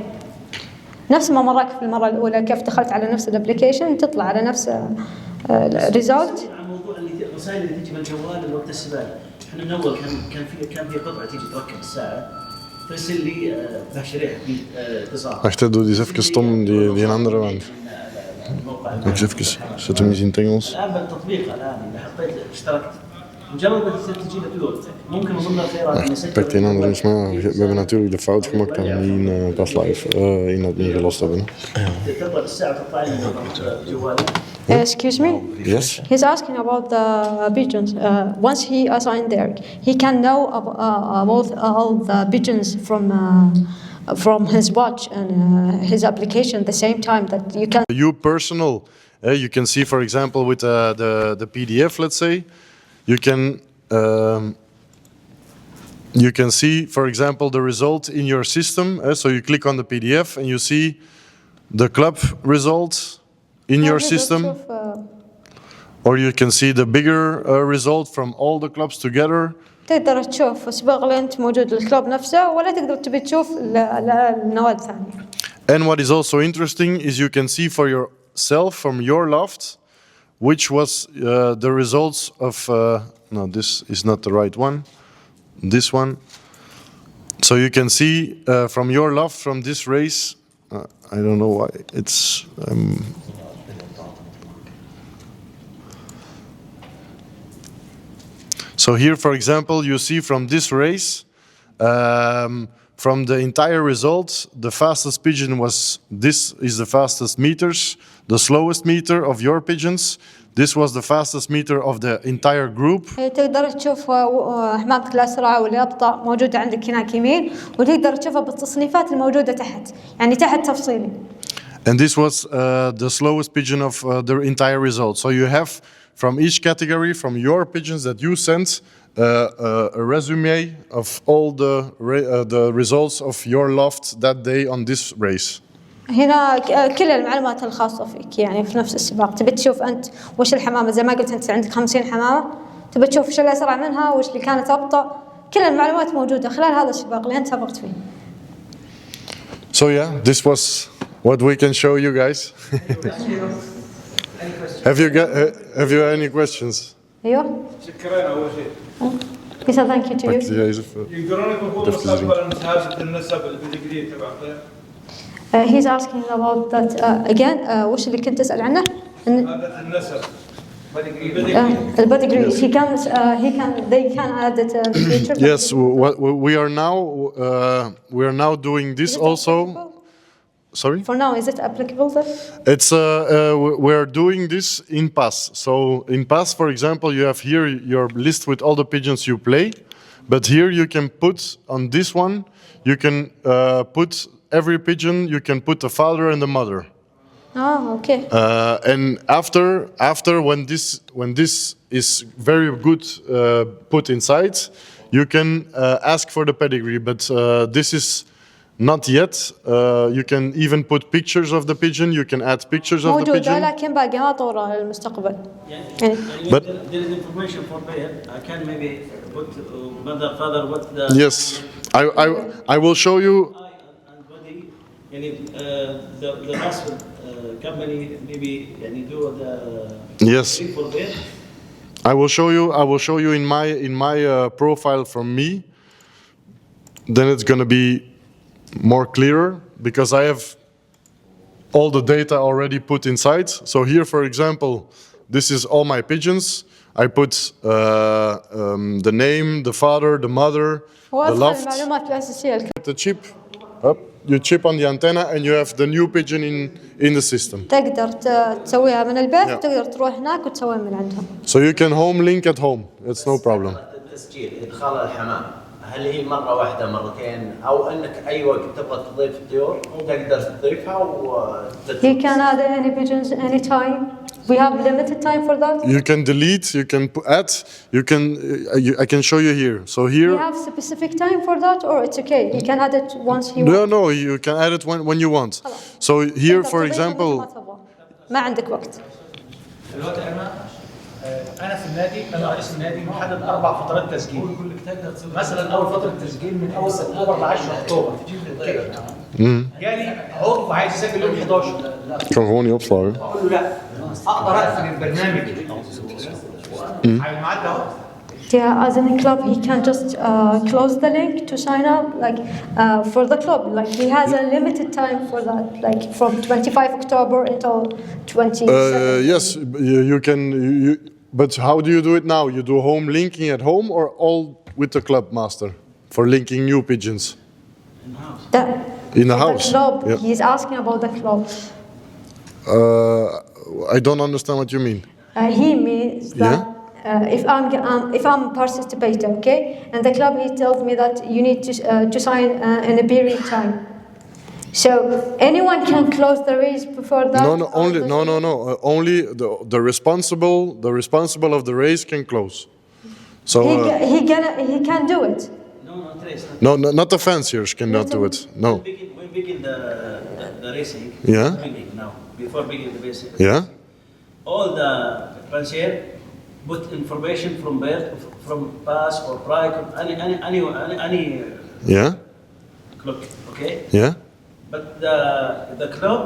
نفس ما مرك في المرة الأولى كيف دخلت على نفس الابلكيشن تطلع على نفس الريزولت. عن موضوع الرسائل اللي تجي من الجوال وقت السباق، احنا من أول كان في قطعة تيجي تركب الساعة ترسل لي بشريحة اتصال. Wacht, doe die eens even Tom, die andere wand. Nog even, zet hem eens in het Engels. الآن بالتطبيق الآن اللي حطيت اشتركت مجرد ما تجي لك ممكن من ضمن الخيارات. Pak die andere eens maar. We hebben natuurlijk de fout gemaakt dat we niet in Pass Live in het niet gelost hebben. تضرب الساعة تطلع لي جوالي. Excuse me? Yes. He's asking about the pigeons. Once he assigned there, he can know about all the pigeons from his watch and his application at the same time that you can. You personal, you can see, for example, with the PDF, let's say, you can see, for example, the result in your system. So you click on the PDF and you see the club results in your system. Or you can see the bigger result from all the clubs together. تقدر تشوف سباق اللي أنت موجود الكلوب نفسه ولا تقدر تبي تشوف النواد ثانية. And what is also interesting is you can see for yourself from your loft which was the results of no, this is not the right one. This one. So you can see from your loft from this race. I don't know why it's. So here, for example, you see from this race, from the entire results, the fastest pigeon was, this is the fastest meters, the slowest meter of your pigeons. This was the fastest meter of the entire group. تقدر تشوف حمامتك الأسرع واللي أبطأ موجودة عندك هناك يمين وتقدر تشوفها بالتصنيفات الموجودة تحت يعني تحت تفصيلي. And this was the slowest pigeon of the entire result. So you have from each category, from your pigeons that you sent, a resume of all the results of your loft that day on this race. هنا كل المعلومات الخاصة فيك يعني في نفس السباق تبي تشوف أنت وش الحمامة زي ما قلت أنت عندك 50 حمامة تبي تشوف وش اللي أسرع منها وش اللي كانت أبطأ كل المعلومات موجودة خلال هذا السباق اللي أنت سبقت فيه. So yeah, this was what we can show you guys. Have you any questions? أيوه. شكرا أول شيء. He said thank you to you. يقدرون يطبقون مستقبلا مساعدة النسب البيدجري تبع He's asking about that again. وش اللي كنت تسأل عنه؟ عادة النسب. البيدجري. They can add it in the future. Yes, we are now doing this also. Sorry? For now, is it applicable then? It's we're doing this in PAS. So in PAS, for example, you have here your list with all the pigeons you play, but here you can put on this one, you can put every pigeon. You can put the father and the mother. Oh, okay. And after when this is very good put inside, you can ask for the pedigree. But this is not yet. You can even put pictures of the pigeon. You can add pictures of the pigeon. لكن باقي ما طوره للمستقبل. But there is information for pair. I can maybe put mother, father, what the. Yes, I will show you. The last company maybe do the. Yes. I will show you in my profile from me. Then it's gonna be more clearer because I have all the data already put inside. So here, for example, this is all my pigeons. I put the name, the father, the mother, the loft. The chip. Up. You chip on the antenna and you have the new pigeon in the system. تقدر تسويها من البيت وتقدر تروح هناك وتسويها من عندهم. So you can home link at home. It's no problem. التسجيل ادخال الحمام هل هي مرة واحدة مرتين أو أنك أي وقت تبغى تضيف الطيور تقدر تضيفها You can add any pigeons anytime. We have limited time for that. You can delete, you can add, you can. I can show you here. So here. You have specific time for that, or it's okay. You can add it once you want. No, you can add it when you want. So here, for example. ما عندك وقت. دلوقتي أنا في النادي أنا رئيس النادي محدد 4 فترات تسجيل. مثلا أول فترة تسجيل من أول سبتمبر ل 10 أكتوبر. جالي عضو عايز يسجل يوم 11. kan gewoon niet opslagen. أقول له لا أقدر أقفل البرنامج. على الميعاد ده. Yeah, as in a club, he can just close the link to sign up, like for the club. Like he has a limited time for that, like from 25 October until 27. Yes, you can. But how do you do it now? You do home linking at home or all with the club master for linking new pigeons? In the house. The club. Yeah. He's asking about the club. I don't understand what you mean. He means that. Yeah? If I'm a participator, okay, and the club he tells me that you need to sign in a period time. So anyone can close the race before that? Only the responsible of the race can close. So he can do it. no, not the fanciers cannot do it. No. We begin the racing. Yeah. Before beginning the racing. Yeah. All the fanciers put information from pass or برايكون any Yeah. club. Okay. Yeah. But the club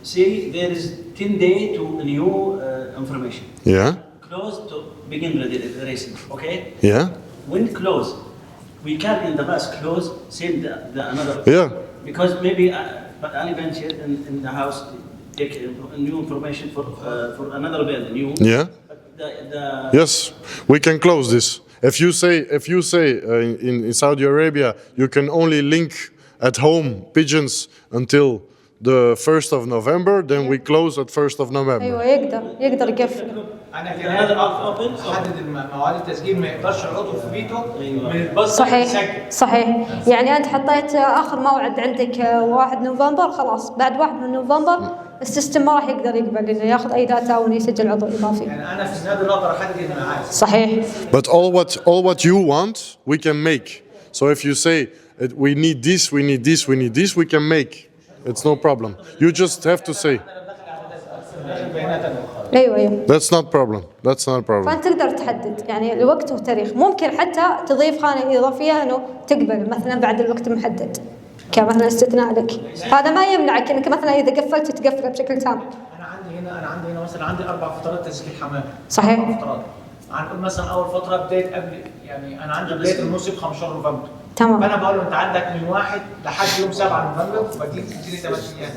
say there is 10 days to new information. Yeah. Close to begin the racing. Okay. Yeah. When close, we can in the past close send the another. Yeah. Because maybe any bench in the house take new information for another building. New. Yeah. But Yes, we can close this. If you say in Saudi Arabia you can only link at home pigeons until the 1st of November, then we close at 1st of November. أيوة يقدر يقفل. انا في حدد مواعيد التسجيل ما يقدرش العضو في بيته من الباص صحيح صحيح. يعني أنت حطيت آخر موعد عندك 1 نوفمبر، خلاص بعد 1 من نوفمبر السيستم ما راح يقدر يقبل إنه ياخذ أي داتا أو إنه يسجل عضو إضافي. يعني انا في النادي اقدر احدد الميعاد. صحيح. But all what you want we can make. So if you say we need this, we need this, we need this, we can make. It's no problem. You just have to say. أيوة. That's not problem. That's not a problem. فأنت تقدر تحدد يعني الوقت والتاريخ، ممكن حتى تضيف خانة إضافية إنه تقبل مثلا بعد الوقت المحدد كمثلا استثناء لك. هذا ما يمنعك إنك مثلا إذا قفلت تقفله بشكل تام. انا عندي هنا مثلا عندي 4 فترات تسجيل حمام. صحيح. 4 فترات. هنقول مثلا اول فتره بدايه قبل، يعني انا عندي بدايه الموسم 15 نوفمبر. تمام. فانا بقول له انت عندك من 1 لحد يوم 7 نوفمبر وبديك تديني 8 ايام.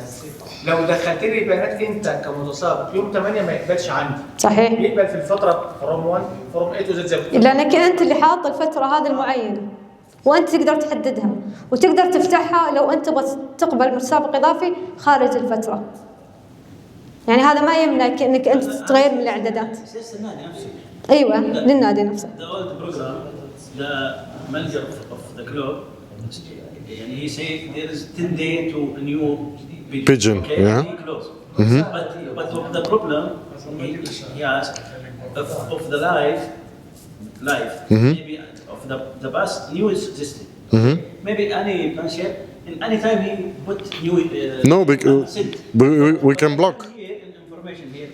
لو دخلت لي بيانات انت كمتسابق يوم 8 ما يقبلش عندي. صحيح. يقبل في الفتره فروم 1 فروم 8 تو زد. لأنك أنت اللي حاط الفترة هذه المعينة وأنت تقدر تحددها وتقدر تفتحها لو أنت تبغى تقبل متسابق إضافي خارج الفترة. يعني هذا ما يمنعك إنك أنت تغير من الإعدادات. النادي نفسه. أيوة للنادي نفسه. The old program, the manager of the club, يعني he say there is 10 days to a new Pigeon, okay? yeah. He close. But the problem he asked of the life, maybe of the past new system. Maybe any pension in any time he put new. No, because we can block. Information here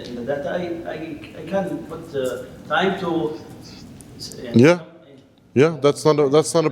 in the data. I can put time to. Yeah, that's not a